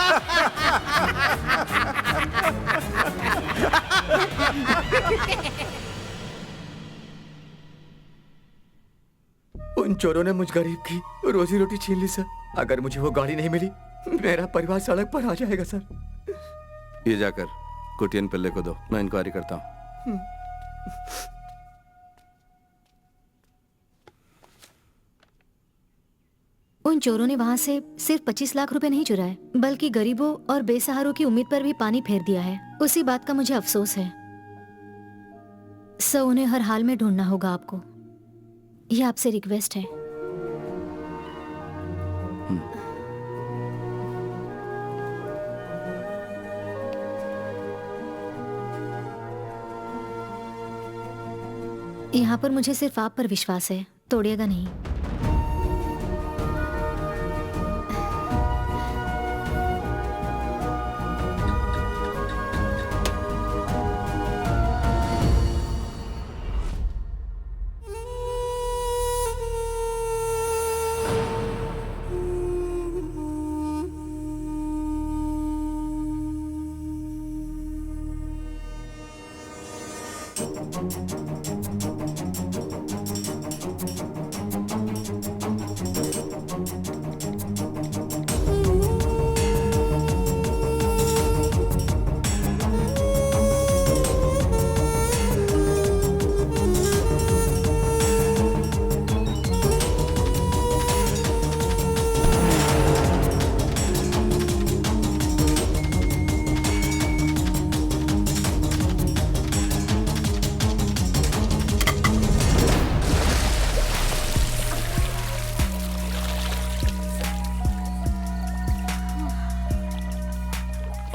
उन चोरों ने मुझ गरीब की रोजी रोटी छीन ली सर। अगर मुझे वो गाड़ी नहीं मिली, मेरा परिवार सड़क पर आ जाएगा सर। ये जाकर कुटियन पिल्ले को दो, मैं इंक्वायरी करता हूँ। उन चोरों ने वहाँ से सिर्फ 25 लाख रुपए नहीं चुराए, बल्कि गरीबों और बेसहारों की उम्मीद पर भी पानी फेर दिया है। उसी बात का मुझे अफसोस है। सो उन्हें हर हाल में ढूंढना होगा आपको। यह आपसे रिक्वेस्ट है। यहाँ पर मुझे सिर्फ आप पर विश्वास है, तोड़िएगा नहीं।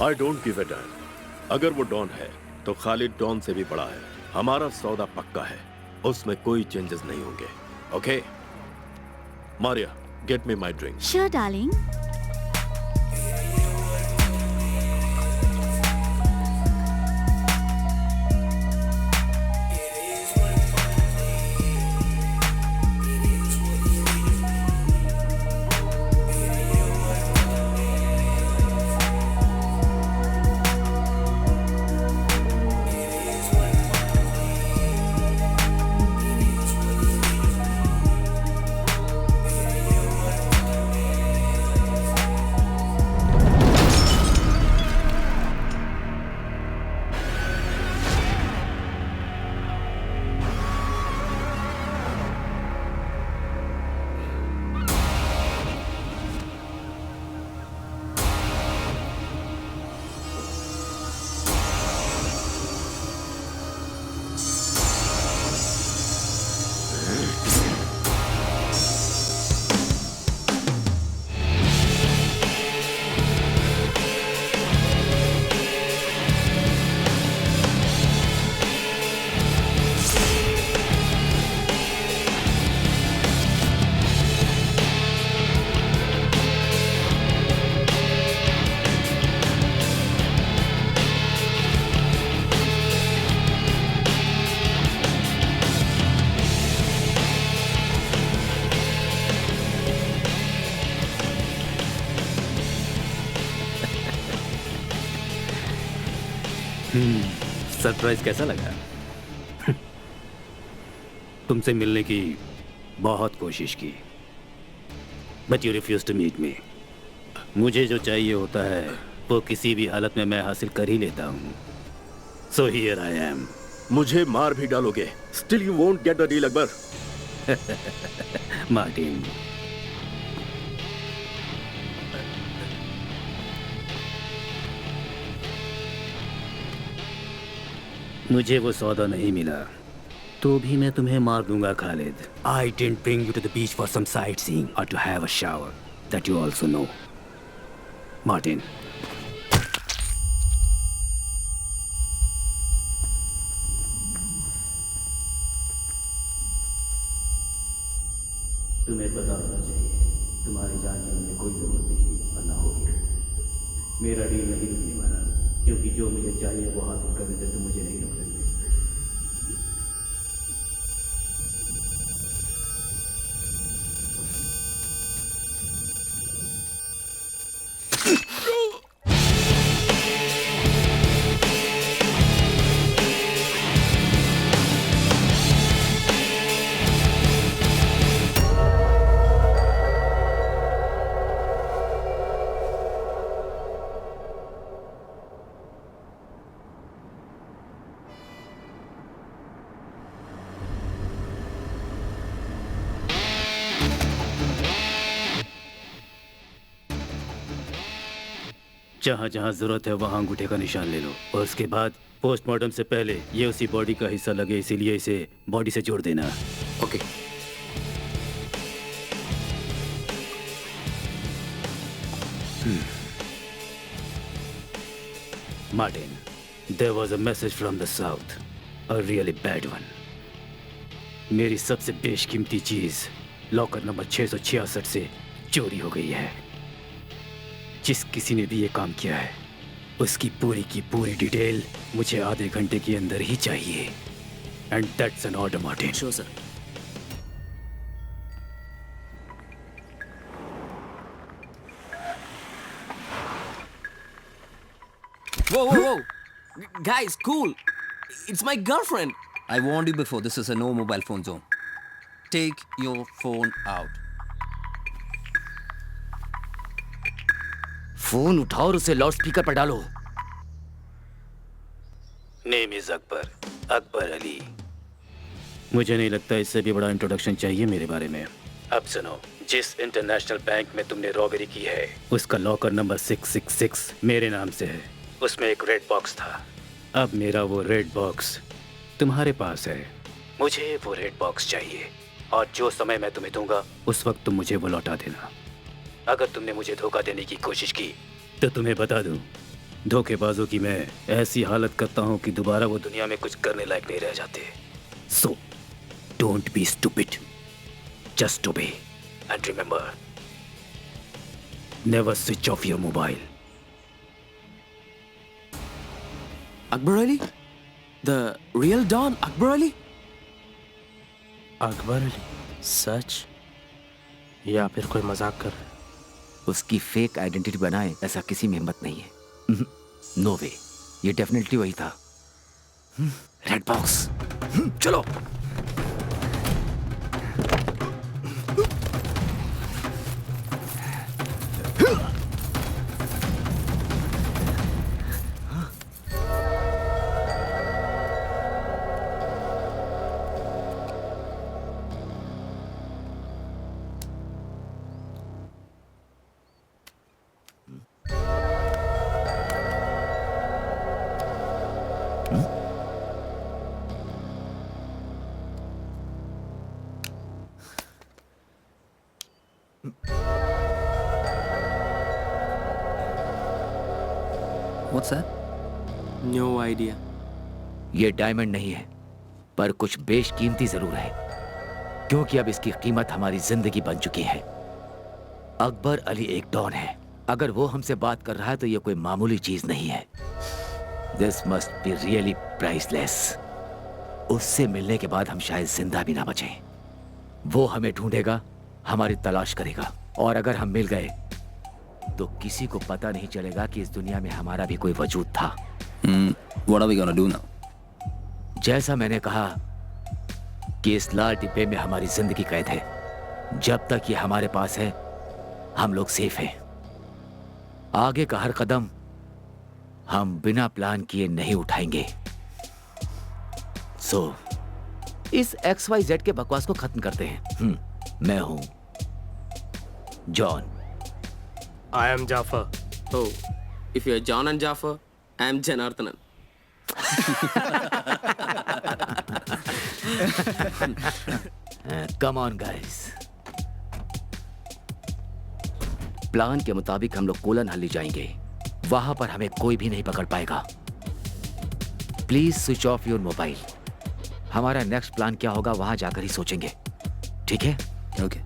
I don't give a dam. अगर वो डॉन है तो खालिद डॉन से भी बड़ा है। हमारा सौदा पक्का है, उसमें कोई चेंजेस नहीं होंगे। Okay Maria, get me my drink. Sure darling. Surprise कैसा लगा? तुमसे मिलने की बहुत कोशिश की, but you refuse to meet me. मुझे जो चाहिए होता है वो किसी भी हालत में मैं हासिल कर ही लेता हूँ। So here I am. मुझे मार भी डालोगे, still you won't get the deal Akbar. Martin, मुझे वो सौदा नहीं मिला तो भी मैं तुम्हें मार दूंगा Khalid. I didn't bring you to the beach for some sightseeing or to have a shower, that you also know. Martin, तुम्हें पता होना चाहिए तुम्हारी जान की मुझे कोई जरूरत नहीं थी और ना होगी। मेरा डील नहीं रुकने वाला, क्योंकि जो मुझे चाहिए वो हासिल करने से तुम मुझे नहीं रोक सकते। जहाँ जहाँ जरूरत है वहाँ अंगूठे का निशान ले लो और उसके बाद पोस्टमार्टम से पहले ये उसी बॉडी का हिस्सा लगे, इसीलिए इसे बॉडी से जोड़ देना। Okay. Martin, there was a message from the south, a really bad one. मेरी सबसे बेशकीमती चीज लॉकर नंबर 666 से चोरी हो गई है। जिस किसी ने भी ये काम किया है उसकी पूरी की पूरी डिटेल मुझे आधे घंटे के अंदर ही चाहिए। And that's an order, Martin. Sure sir. Whoa, whoa, whoa! Guys, cool! It's my girlfriend! I warned you before, this is a no mobile phone zone. Take your phone out. Phone उठाओ और उसे loud speaker पर डालो। Name is Akbar, Akbar Ali. मुझे नहीं लगता इससे भी बड़ा इंट्रोडक्शन चाहिए मेरे बारे में। अब सुनो, जिस इंटरनेशनल बैंक में तुमने रॉबरी की है उसका लॉकर नंबर 666 मेरे नाम से है। उसमें एक रेड बॉक्स था। अब मेरा वो रेड बॉक्स तुम्हारे पास है। मुझे वो रेड बॉक्स चाहिए और जो समय मैं तुम्हें दूंगा उस वक्त तुम मुझे वो लौटा देना। अगर तुमने मुझे धोखा देने की कोशिश की तो तुम्हें बता दूं, धोखेबाजों की मैं ऐसी हालत करता हूं कि दोबारा वो दुनिया में कुछ करने लायक नहीं रह जाते। So don't be stupid, just obey and remember, never switch off your mobile. Akbar Ali? The real Don Akbar Ali? Akbar Ali? सच या फिर कोई मजाक कर रहा है? उसकी फेक आइडेंटिटी बनाए ऐसा किसी में हिम्मत नहीं है। नो वे, ये डेफिनेटली वही था। रेड बॉक्स, चलो। What's that? No idea. ये डायमंड नहीं है, पर कुछ बेशकीमती जरूर है, क्योंकि अब इसकी कीमत हमारी जिंदगी बन चुकी है। अकबर अली एक डॉन है। अगर वो हमसे बात कर रहा है तो ये कोई मामूली चीज नहीं है। This must be really priceless. उससे मिलने के बाद हम शायद जिंदा भी ना बचें। वो हमें ढूंढेगा, हमारी तलाश करेगा, और अगर हम मिल गए तो किसी को पता नहीं चलेगा कि इस दुनिया में हमारा भी कोई वजूद था। What are we gonna do now? जैसा मैंने कहा कि इस लाल डिब्बे में हमारी जिंदगी कैद है। जब तक ये हमारे पास है हम लोग सेफ हैं। आगे का हर कदम हम बिना प्लान किए नहीं उठाएंगे। सो इस XYZ के बकवास को खत्म करते हैं। मैं हूं John. I am Jafar. Oh, if you're John and Jafar, I am Janardhanan. Come on, guys. Plan के मुताबिक हम लोग कोलन हल्ली जाएंगे। वहां पर हमें कोई भी नहीं पकड़ पाएगा। Please switch off your mobile. हमारा नेक्स्ट प्लान क्या होगा वहां जाकर ही सोचेंगे, ठीक है? ओके।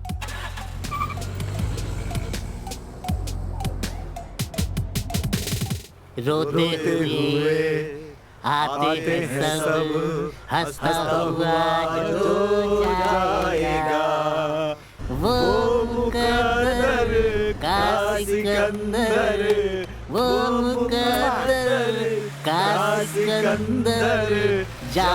रोते हुए आते हैं सब, हंसता हुआ जो जाएगा वो मुकद्दर का सिकंदर, वो मुकद्दर का सिकंदर जा।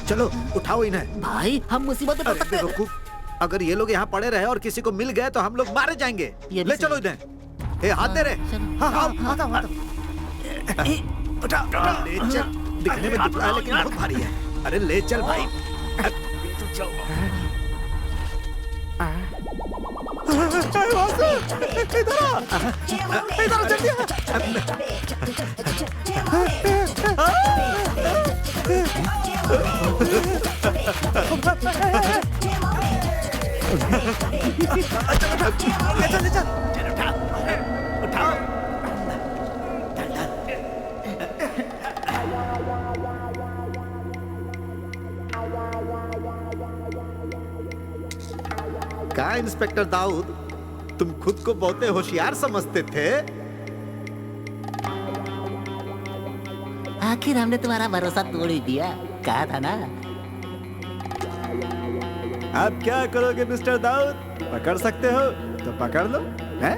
चलो उठाओ इन्हें। भाई हम मुसीबत में पड़ सकते हैं। बेवकूफ, अगर ये लोग यहाँ पड़े रहे और किसी को मिल गए तो हम लोग मारे जाएंगे। ये भी ले चलो इन्हें। ए, हाथ दे रहे। हाँ हाँ आता हूँ, उठा उठा, ले चल। दिखने में दुबला है लेकिन बहुत भारी है। अरे ले चल भाई। क्या इंस्पेक्टर दाऊद, तुम खुद को बहुत होशियार समझते थे। आखिर हमने तुम्हारा भरोसा तोड़ ही दिया, कहा था ना। अब क्या करोगे मिस्टर दाऊद? पकड़ सकते हो तो पकड़ लो, हैं?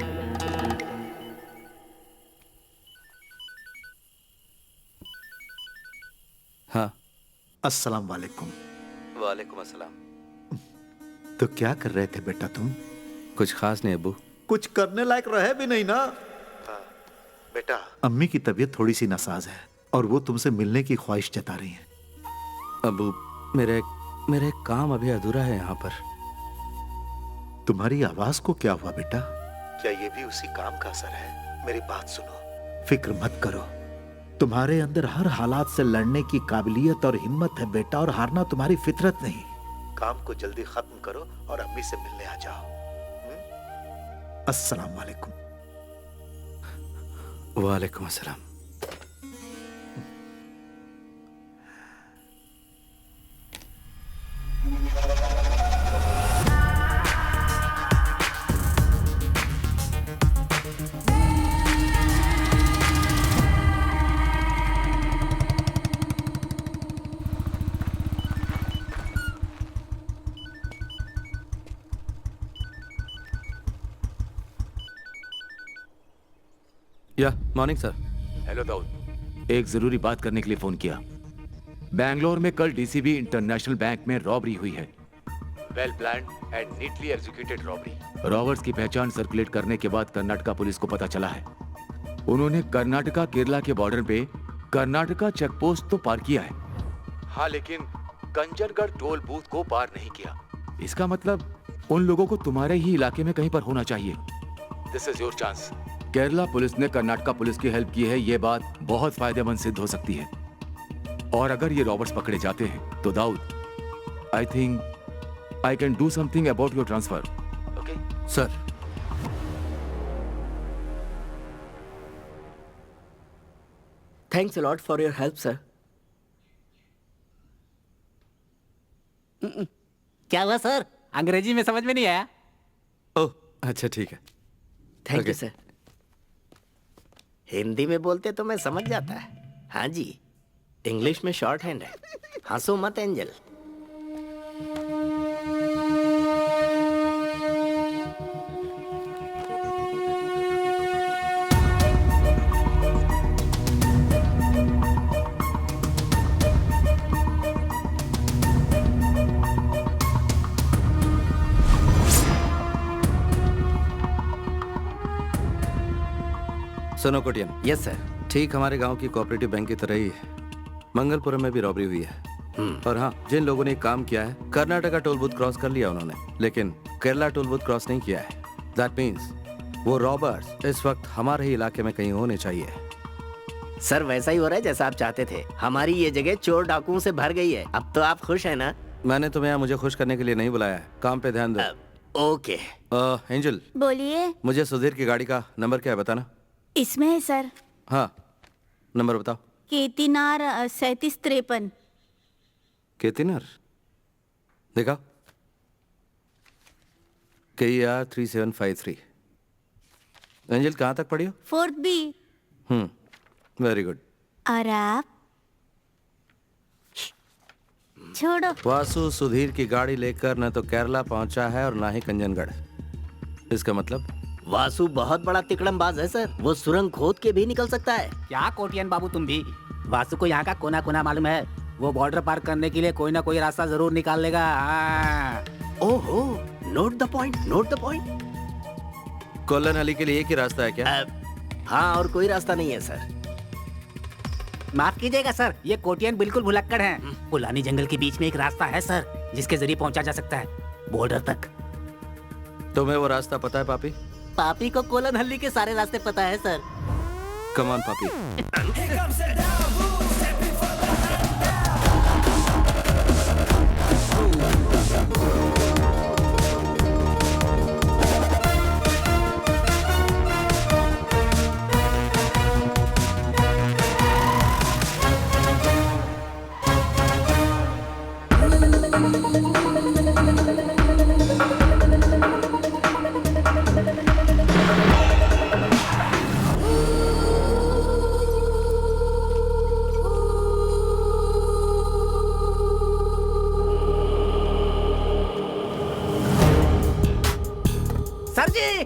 हाँ। अस्सलाम वालेकुम। वालेकुम अस्सलाम। तो क्या कर रहे थे बेटा तुम? कुछ खास नहीं अब्बू। कुछ करने लायक रहे भी नहीं ना। बेटा, अम्मी की तबीयत थोड़ी सी नासाज है और वो तुमसे मिलने की ख्वाहिश जता रही हैं। अब्बू, मेरा एक काम अभी अधूरा है यहाँ पर। तुम्हारी आवाज को क्या हुआ बेटा? क्या ये भी उसी काम का असर है? मेरी बात सुनो, फिक्र मत करो। तुम्हारे अंदर हर हालात से लड़ने की काबिलियत और हिम्मत है बेटा, और हारना तुम्हारी फितरत नहीं। काम को जल्दी खत्म करो और अम्मी से मिलने आ जाओ। अस्सलाम वालेकुम। वालेकुम अस्सलाम। Morning sir. हेलो दाऊद, एक जरूरी बात करने के लिए फोन किया। बैंगलोर में कल डीसीबी इंटरनेशनल बैंक में रॉबरी हुई है। Well planned and neatly executed robbery. Robbers की पहचान सर्कुलेट करने के बाद कर्नाटका पुलिस को पता चला है। उन्होंने कर्नाटका केरला के बॉर्डर पे कर्नाटका चेक पोस्ट तो पार किया है, हाँ, लेकिन कंचनगढ़ टोल बूथ को पार नहीं किया। इसका मतलब उन लोगों को तुम्हारे ही इलाके में कहीं पर होना चाहिए। This is your chance. Kerala police ने कर्नाटका पुलिस की हेल्प की है, ये बात बहुत फायदेमंद सिद्ध हो सकती है। और अगर ये रॉबर्ट्स पकड़े जाते हैं तो Dawood, I think I can do something about your transfer. Okay sir. Thanks a lot for your help sir. क्या हुआ सर? अंग्रेजी में समझ में नहीं आया। ओह अच्छा ठीक है। Thank you sir. हिंदी में बोलते तो मैं समझ जाता है। हाँ जी, इंग्लिश में शॉर्ट हैंड है। हंसो मत एंजल। सुनो कोटियन। Yes sir. ठीक हमारे गांव की कोऑपरेटिव बैंक की तरह ही मंगलपुरम में भी रॉबरी हुई है। और हाँ, जिन लोगों ने काम किया है, कर्नाटका टोल बूथ क्रॉस कर लिया उन्होंने, लेकिन केरला टोल बूथ क्रॉस नहीं किया है। दैट मीन्स वो रॉबर्स इस वक्त हमारे ही इलाके में कहीं होने चाहिए। सर वैसा ही हो रहा है जैसा आप चाहते थे। हमारी ये जगह चोर डाकुओं से भर गई है। अब तो आप खुश हैं ना? मैंने तुम्हें यहाँ मुझे खुश करने के लिए नहीं बुलाया है। काम पे ध्यान दो। ओके। एंजल, बोलिए। मुझे सुधीर की गाड़ी का नंबर क्या है बताना। इसमें है सर। हाँ, नंबर बताओ। केतिनार 3753। केतिनार देखा, KER 3753। एंजल कहाँ तक पढ़ी हो? 4th B। Very good. और आप? छोड़ो। वासु सुधीर की गाड़ी लेकर न तो केरला पहुंचा है और ना ही कंजनगढ़। इसका मतलब वासु बहुत बड़ा तिकड़मबाज है सर, वो सुरंग खोद के भी निकल सकता है। क्या कोटियन बाबू तुम भी? वासु को यहाँ का कोना कोना मालूम है। वो बॉर्डर पार करने के लिए कोई ना कोई रास्ता जरूर निकाल लेगा। ओहो, note the point, note the point. Colon Ali के लिए एक ही रास्ता है क्या? हाँ, और कोई रास्ता नहीं है सर। माफ कीजिएगा सर, ये कोटियन बिल्कुल भुलक्कड़ हैं। पुलानी जंगल के बीच में एक रास्ता है सर, जिसके जरिए पहुंचा जा सकता है बॉर्डर तक। तुम्हें वो रास्ता पता है पापी? पापी को कोलन हल्ली के सारे रास्ते पता है सर। कम ऑन पापी। सर जी,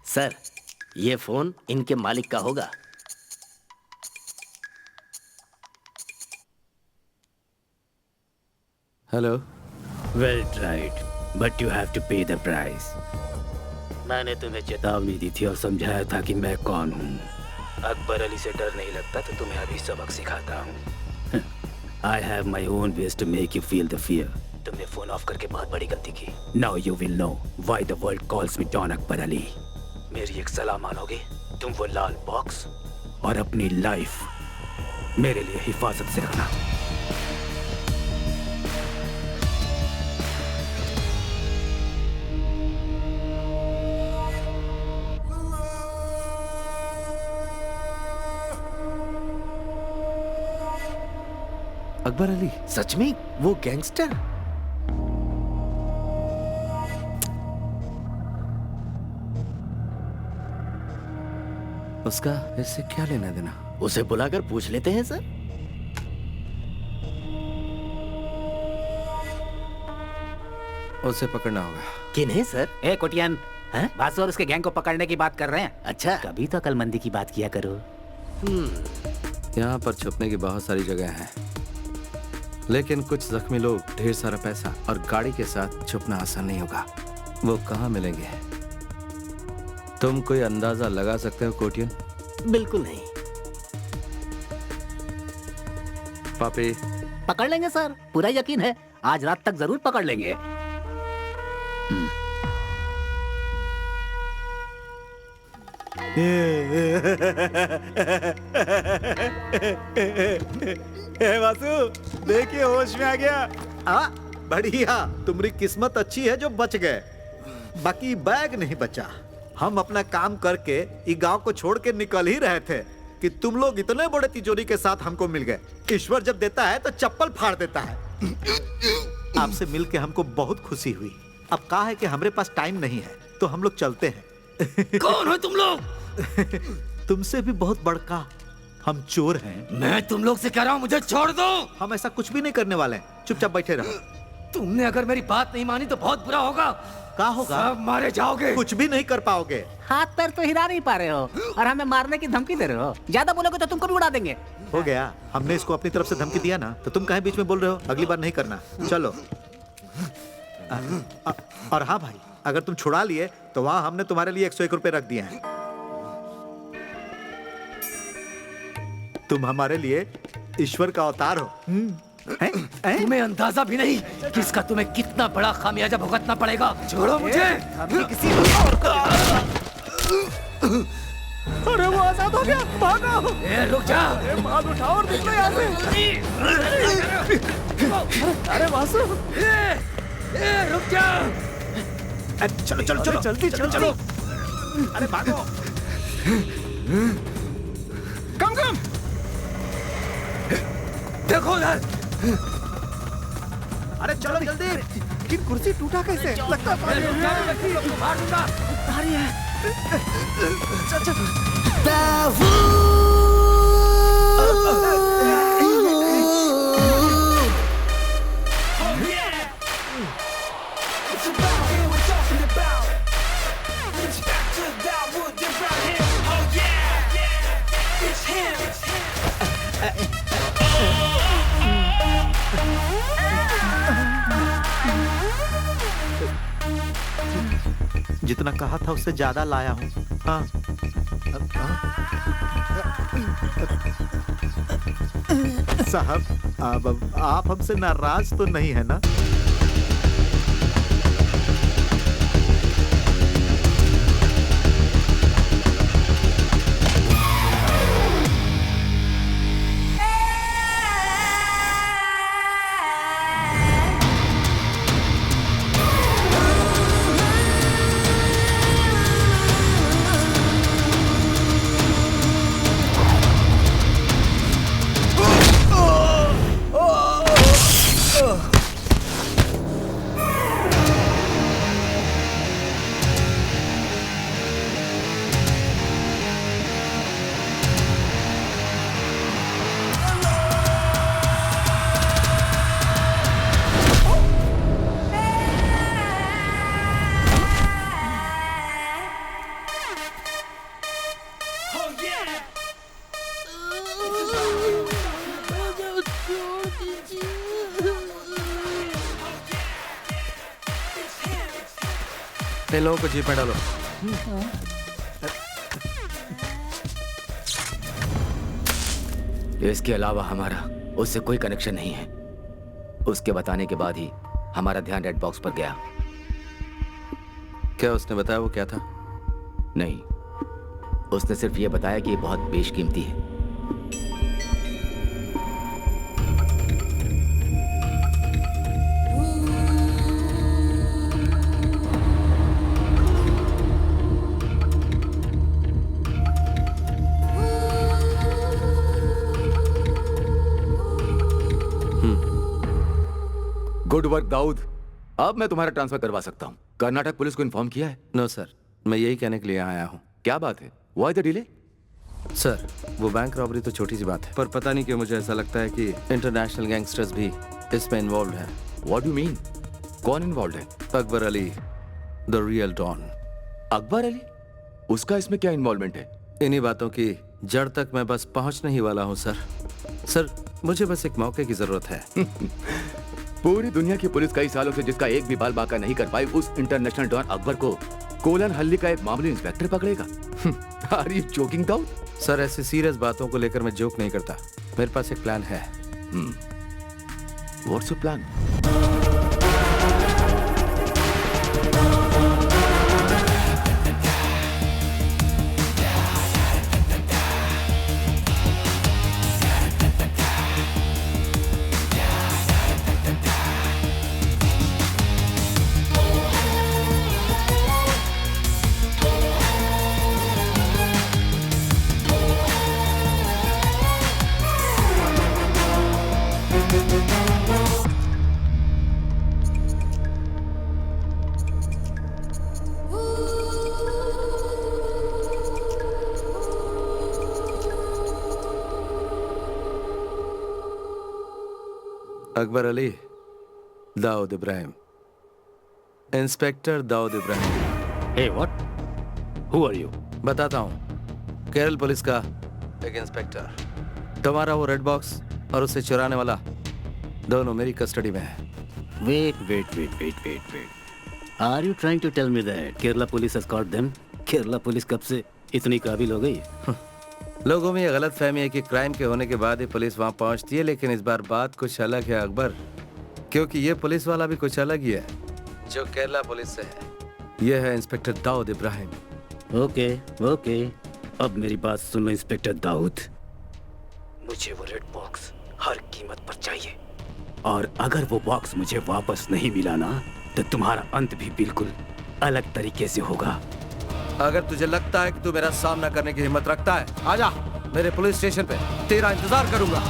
सर, ये फोन इनके मालिक का होगा। Hello. Well tried, but you have to pay the price. मैंने तुम्हें चेतावनी दी थी और समझाया था कि मैं कौन हूँ। अकबर अली से डर नहीं लगता तो तुम्हें अभी सबक सिखाता हूँ। I have my own ways to make you feel the fear. तुमने फोन ऑफ करके बहुत बड़ी गलती की। Now you will know why the world calls me don Akbar Ali. मेरी एक सलाह मानोगे? तुम वो लाल बॉक्स और अपनी लाइफ मेरे लिए हिफाजत से रखना। अकबर अली? सच में वो गैंगस्टर? उसका इससे क्या लेना देना? उसे बुलाकर पूछ लेते हैं सर। उसे पकड़ना होगा। किन्हें सर? ए कोटियन, वासु और उसके गैंग को पकड़ने की बात कर रहे हैं। अच्छा, कभी तो अकलमंदी की बात किया करो। यहाँ पर छुपने की बहुत सारी जगह हैं, लेकिन कुछ जख्मी लोग, ढेर सारा पैसा और गाड़ी के साथ छुपना आसान नहीं होगा। वो कहाँ मिलेंगे? तुम कोई अंदाजा लगा सकते हो कोटियन? बिल्कुल नहीं। पापी? पकड़ लेंगे सर, पूरा यकीन है। आज रात तक जरूर पकड़ लेंगे। वासु, देखिए होश में आ गया। बढ़िया, तुम्हारी किस्मत अच्छी है जो बच गए, बाकी बैग नहीं बचा। हम अपना काम करके ये गांव को छोड़ के निकल ही रहे थे कि तुम लोग इतने बड़े तिजोरी के साथ हमको मिल गए। ईश्वर जब देता है तो चप्पल फाड़ देता है। आपसे मिलके हमको बहुत खुशी हुई। अब कहा है कि हमारे पास टाइम नहीं है तो हम लोग चलते हैं। कौन हो तुम लोग? तुमसे भी बहुत बड़का हम चोर हैं। मैं तुम लोग से कह रहा हूँ मुझे छोड़ दो। हम ऐसा कुछ भी नहीं करने वाले हैं, चुपचाप बैठे रहो। तुमने अगर मेरी बात नहीं मानी तो बहुत बुरा होगा। क्या होगा? सब मारे जाओगे। कुछ भी नहीं कर पाओगे। हाथ पैर तो हिला नहीं पा रहे हो और हमें मारने की धमकी दे रहे हो। ज्यादा बोलोगे तो तुमको भी उड़ा देंगे। हो गया, हमने इसको अपनी तरफ से धमकी दिया ना, तो तुम काहे बीच में बोल रहे हो? अगली बार नहीं करना। चलो। और हाँ भाई, अगर तुम छुड़ा लिए तो वहां हमने तुम्हारे लिए 101 रुपए रख दिए हैं। तुम हमारे लिए ईश्वर का अवतार हो। तुम्हें अंदाजा भी नहीं कि इसका तुम्हें कितना बड़ा खामियाजा भुगतना पड़ेगा। छोड़ो मुझे। किसी और को। अरे वो आजाद हो गया, भागो। रुक जा। माल उठाओ और निकलो यहाँ से। अरे वासु, रुक जा। चलो चलो चलो जल्दी चलो चलो। अरे भागो। कम कम। देखो उधर। अरे चलो जल्दी। कि कुर्सी टूटा कैसे? लगता है मार दूंगा। आ रही है। चल चल। जितना कहा था उससे ज्यादा लाया हूँ। हाँ। साहब, अब आप हमसे नाराज तो नहीं है ना? इन लोगों को जीप में डालो। इसके अलावा हमारा उससे कोई कनेक्शन नहीं है। उसके बताने के बाद ही हमारा ध्यान रेड बॉक्स पर गया। क्या उसने बताया वो क्या था? नहीं, उसने सिर्फ ये बताया कि ये बहुत बेशकीमती है। Good work Dawood. अब मैं तुम्हारा ट्रांसफर करवा सकता हूँ। कर्नाटक पुलिस को इन्फॉर्म किया है? नो सर, मैं यही कहने के लिए आया हूँ। क्या बात है? Why the delay? सर, वो बैंक रॉबरी तो छोटी सी बात है, पर पता नहीं क्यों मुझे ऐसा लगता है कि इंटरनेशनल गैंगस्टर्स भी इसमें इन्वॉल्व हैं। What do mean? कौन इन्वॉल्व है? Akbar Ali, the real don. Akbar Ali? उसका इसमें क्या इन्वॉल्वमेंट है? इन्हीं बातों की जड़ तक मैं बस पहुंचने ही वाला हूं सर। सर, मुझे बस एक मौके की जरूरत है। पूरी दुनिया की पुलिस कई सालों से जिसका एक भी बाल बाका नहीं कर पाई, उस इंटरनेशनल डॉन अकबर को कोलन हल्ली का एक मामूली इंस्पेक्टर पकड़ेगा? Are you joking Dawood? Sir, ऐसी सीरियस बातों को लेकर मैं जोक नहीं करता। मेरे पास एक प्लान है। What's your plan? Akbar Ali, Dawood Ibrahim, inspector Dawood Ibrahim. Hey what? Who are you? बताता हूँ, केरल पुलिस का एक इंस्पेक्टर। तुम्हारा वो रेड बॉक्स और उसे चुराने वाला दोनों मेरी कस्टडी में है। Wait. Are you trying to tell me that Kerala police has caught them? Kerala police कब से इतनी काबिल हो गई? लोगों में ये गलत फहमी है कि क्राइम के होने के बाद ही पुलिस वहाँ पहुँचती है, लेकिन इस बार बात कुछ अलग है अकबर, क्योंकि ये पुलिस वाला भी कुछ अलग ही है जो केरला पुलिस से है। ये है इंस्पेक्टर दाऊद इब्राहिम। ओके, अब मेरी बात सुन लो इंस्पेक्टर दाऊद। मुझे वो रेड बॉक्स हर कीमत पर चाहिए, और अगर वो बॉक्स मुझे वापस नहीं मिला ना, तो तुम्हारा अंत भी बिल्कुल अलग तरीके से होगा। अगर तुझे लगता है कि तू मेरा सामना करने की हिम्मत रखता है, आजा मेरे पुलिस स्टेशन पे, तेरा इंतजार करूंगा।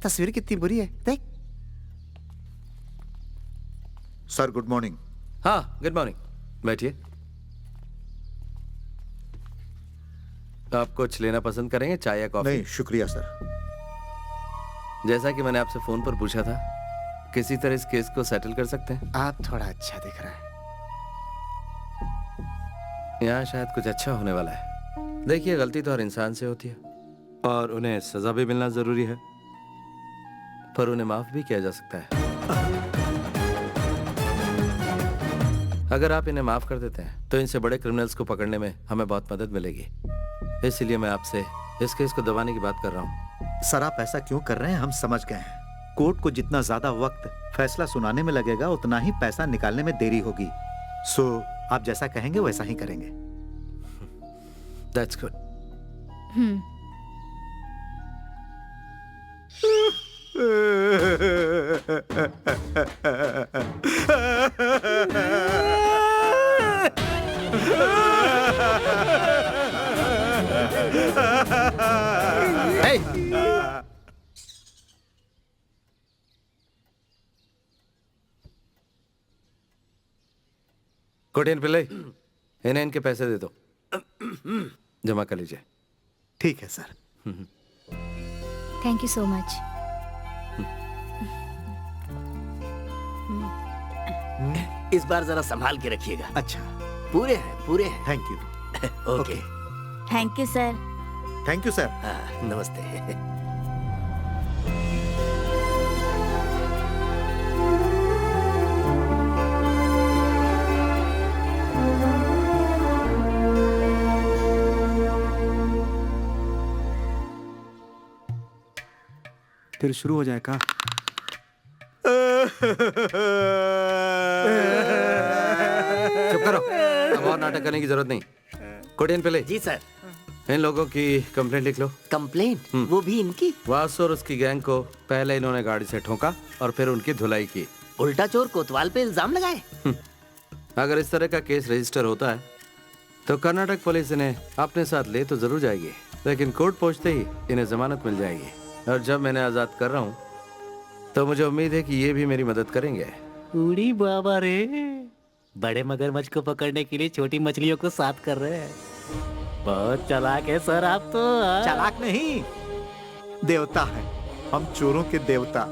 तस्वीर कितनी बुरी है, देख। Sir good morning. हाँ, गुड मॉर्निंग, बैठिए। आप कुछ लेना पसंद करेंगे, चाय या कॉफी? नहीं शुक्रिया सर। जैसा कि मैंने आपसे फोन पर पूछा था, किसी तरह इस केस को सेटल कर सकते हैं? आप थोड़ा अच्छा दिख रहा है। यहाँ शायद कुछ अच्छा होने वाला है। देखिए, गलती तो हर इंसान से होती है और उन्हें सजा भी मिलना जरूरी है, पर उन्हें माफ भी किया जा सकता है। अगर आप इन्हें माफ कर देते हैं तो इनसे बड़े क्रिमिनल्स को पकड़ने में हमें बहुत मदद मिलेगी। इसलिए मैं आपसे इस केस को दबाने की बात कर रहा हूँ। सर आप ऐसा क्यों कर रहे हैं, हम समझ गए हैं। कोर्ट को जितना ज्यादा वक्त फैसला सुनाने में लगेगा, उतना ही पैसा निकालने में देरी होगी। सो आप जैसा कहेंगे वैसा ही करेंगे। That's good. Hey! कोटियन पिल्ले, इन्हें इनके पैसे दे दो, जमा कर लीजिए। ठीक है sir. Thank you so much. इस बार जरा संभाल के रखिएगा। अच्छा, पूरे हैं। Thank you. Okay. Thank you sir. Thank you sir. नमस्ते। फिर शुरू हो जाए का? चुप करो, अब और नाटक करने की जरूरत नहीं। कोटियन पिल्ले। जी सर। इन लोगों की कंप्लेंट लिख लो। कंप्लेंट? वो भी इनकी? वासु और उसकी गैंग को पहले इन्होंने गाड़ी से ठोका और फिर उनकी धुलाई की। उल्टा चोर कोतवाल पे इल्जाम लगाए। अगर इस तरह का केस रजिस्टर होता है तो कर्नाटक पुलिस इन्हें अपने साथ ले तो जरूर जाएगी, लेकिन कोर्ट पहुंचते ही इन्हें जमानत मिल जाएगी। और जब मैंने आजाद कर रहा हूँ तो मुझे उम्मीद है कि ये भी मेरी मदद करेंगे। उड़ी बाबा रे, बड़े मगरमच्छ को पकड़ने के लिए छोटी मछलियों को साथ कर रहे हैं। बहुत चालाक है सर आप तो। चालाक नहीं, देवता है हम, चोरों के देवता।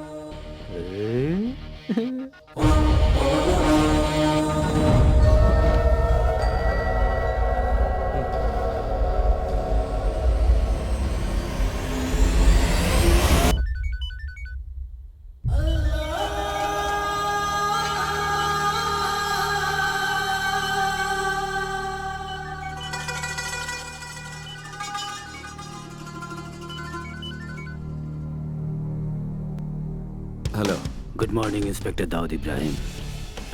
Hello. Good morning inspector Dawood Ibrahim.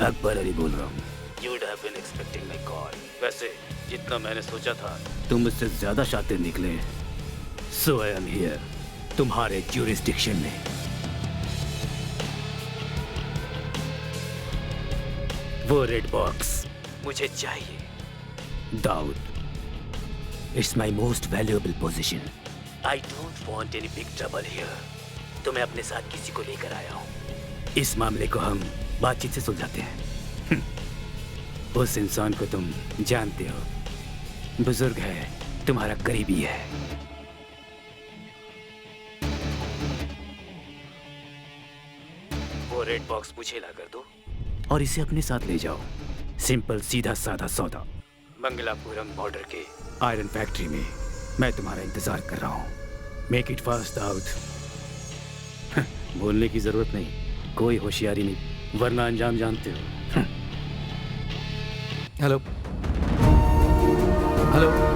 Akbar Ali बोल रहा हूँ। You would have been expecting my call. वैसे जितना मैंने सोचा था तुम मुझसे ज्यादा शातिर निकले। So I am here, तुम्हारे jurisdiction में। वो रेड बॉक्स मुझे चाहिए Dawood. It's my most valuable possession. I don't want any big trouble here. तो मैं अपने साथ किसी को लेकर आया हूँ। इस मामले को हम बातचीत से सुलझाते हैं। उस इंसान को तुम जानते हो, बुजुर्ग है, तुम्हारा करीबी है। वो रेड बॉक्स मुझे ला कर दो और इसे अपने साथ ले जाओ। सिंपल सीधा साधा सौदा। मंगलापुरम बॉर्डर के आयरन फैक्ट्री में मैं तुम्हारा इंतजार कर रहा हूँ। Make it fast Dawood. बोलने की जरूरत नहीं, कोई होशियारी नहीं, वरना अंजाम जानते हो। Hello hello.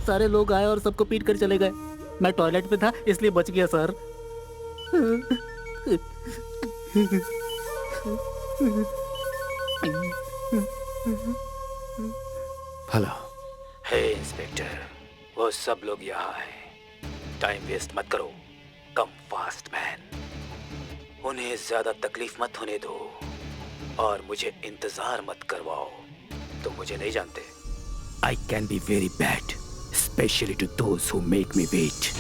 सारे लोग आए और सबको पीट कर चले गए। मैं टॉयलेट में था इसलिए बच गया सर। हेलो। हे इंस्पेक्टर, वो सब लोग यहाँ हैं। टाइम वेस्ट मत करो। Come fast man. उन्हें ज्यादा तकलीफ मत होने दो और मुझे इंतजार मत करवाओ। तुम मुझे नहीं जानते। I can be very bad, especially to those who make me wait.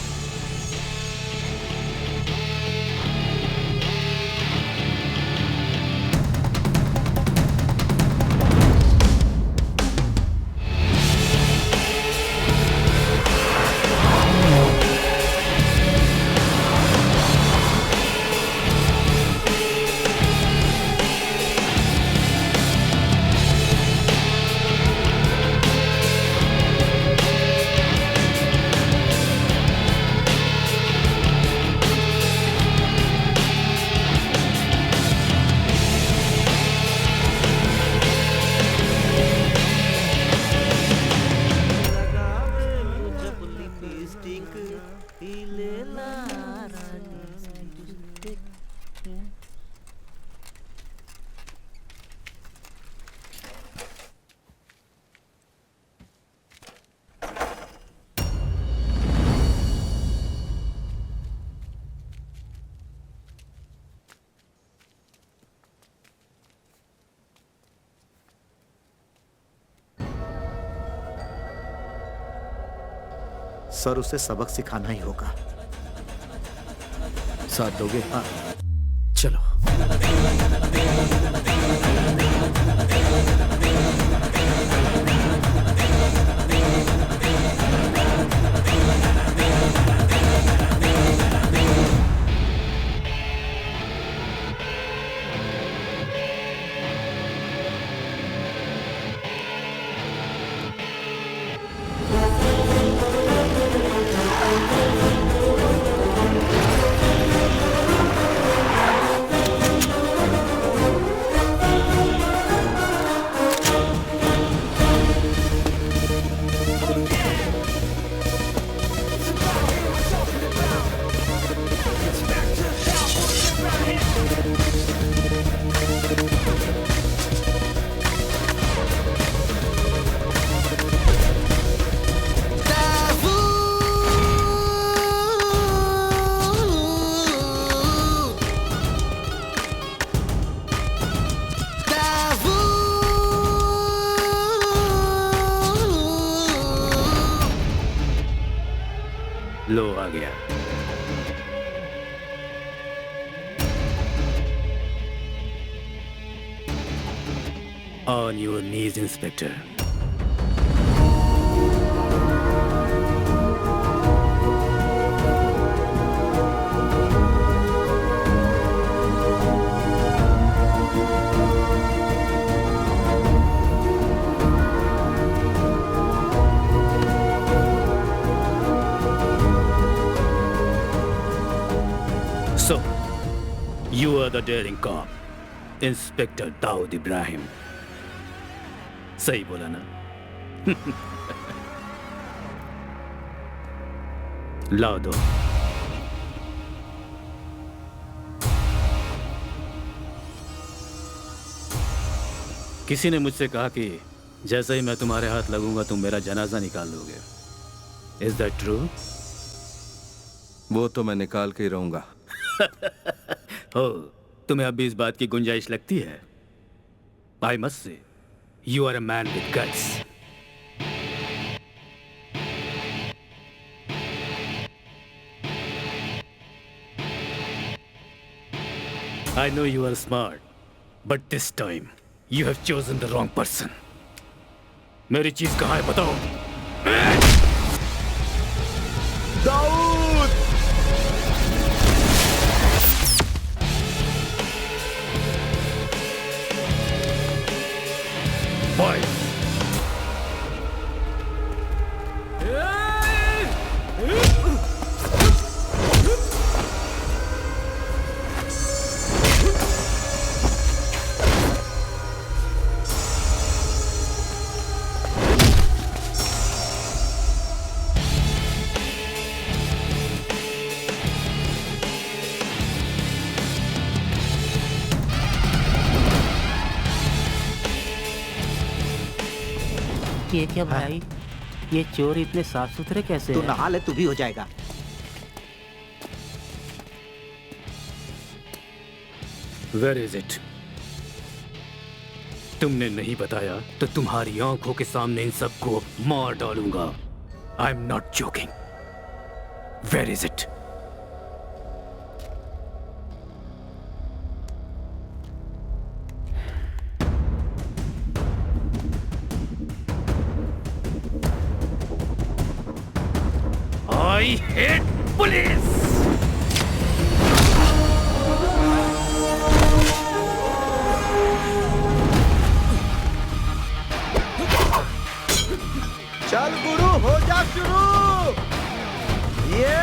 Sir, उसे सबक सिखाना ही होगा। साथ दोगे? हाँ। चलो। लो आ गया। On your knees, Inspector. So, you are the daring cop, Inspector Daud Ibrahim. सही बोला ना? लाओ दो। किसी ने मुझसे कहा कि जैसे ही मैं तुम्हारे हाथ लगूंगा तुम मेरा जनाजा निकाल लोगे। Is that true? वो तो मैं निकाल के ही रहूंगा। हो, तुम्हें अब भी इस बात की गुंजाइश लगती है? I must say You are a man with guts. I know you are smart, but this time you have chosen the wrong person. मेरी चीज कहाँ है बताओ? दाऊद! Fight! ये क्या भाई? ये चोर इतने साफ सुथरे कैसे तू हैं? नहा ले, तू भी हो जाएगा। Where is it? तुमने नहीं बताया तो तुम्हारी आंखों के सामने इन सबको मार डालूंगा। I am not joking. Where is it? I hate police! चल गुरु, हो जा शुरू। ये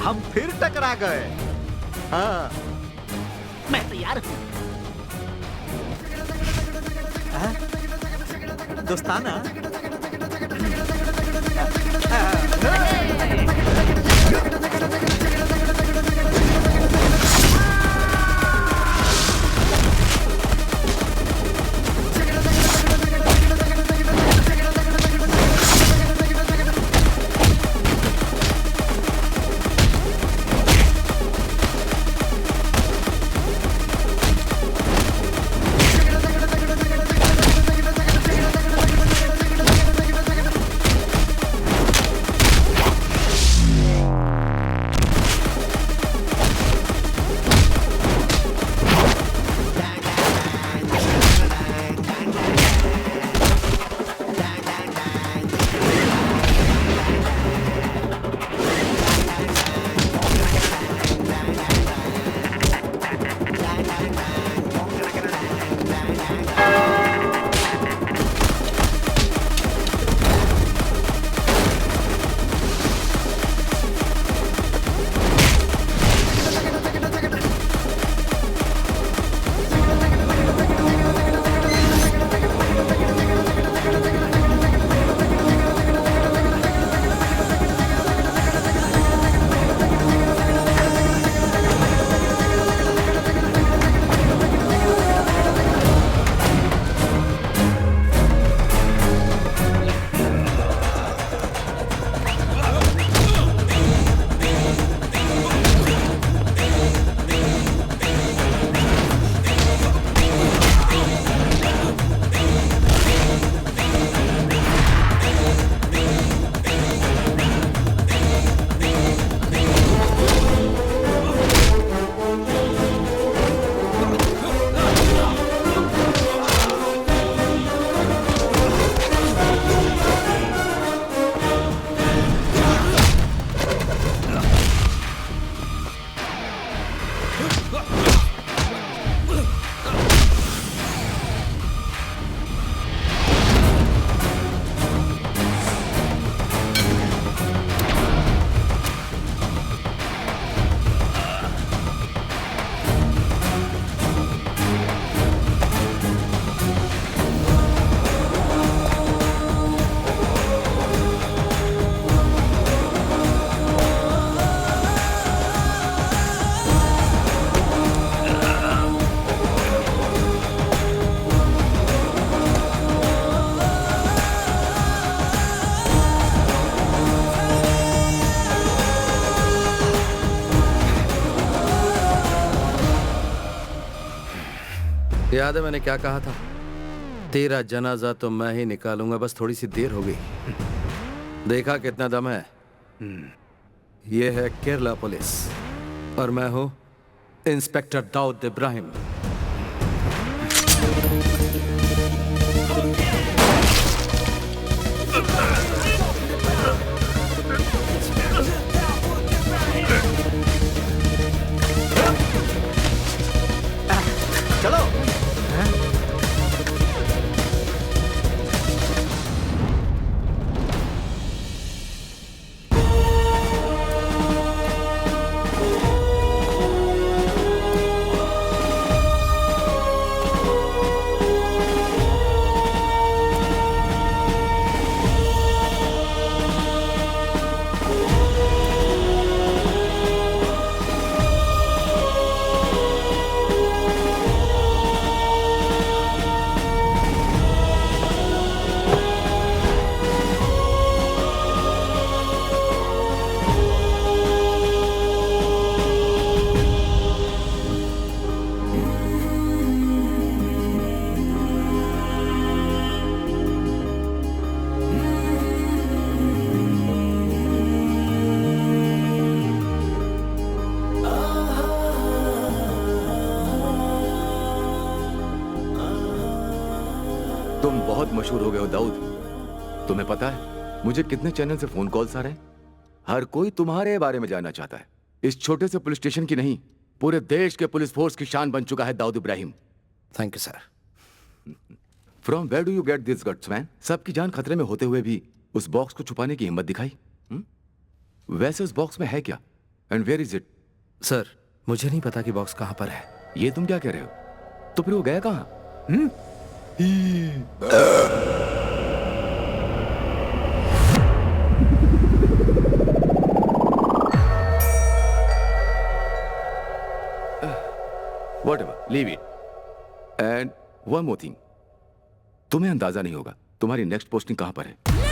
हम फिर टकरा गए। हाँ, मैं तैयार हूँ। दोस्ताना। याद है मैंने क्या कहा था? तेरा जनाजा तो मैं ही निकालूंगा, बस थोड़ी सी देर हो गई। देखा कितना दम है? ये है केरला पुलिस और मैं हूं इंस्पेक्टर दाऊद इब्राहिम। चलो। तुम बहुत मशहूर हो गए हो दाऊद। तुम्हें पता है मुझे कितने चैनल से फोन कॉल्स आ रहे हैं? हर कोई तुम्हारे बारे में जानना चाहता है। इस छोटे से पुलिस स्टेशन की नहीं, पूरे देश के पुलिस फोर्स की शान बन चुका है Dawood Ibrahim. Thank you sir. From where do you get this guts man? सबकी जान खतरे में होते हुए भी उस बॉक्स को छुपाने की हिम्मत दिखाई। वैसे उस बॉक्स में है क्या? And where is it? Sir मुझे नहीं पता कि बॉक्स कहां पर है। ये तुम क्या कह रहे हो? तो फिर वो गया कहां? Whatever, leave it. And one more thing. तुम्हें अंदाजा नहीं होगा तुम्हारी नेक्स्ट पोस्टिंग कहां पर है।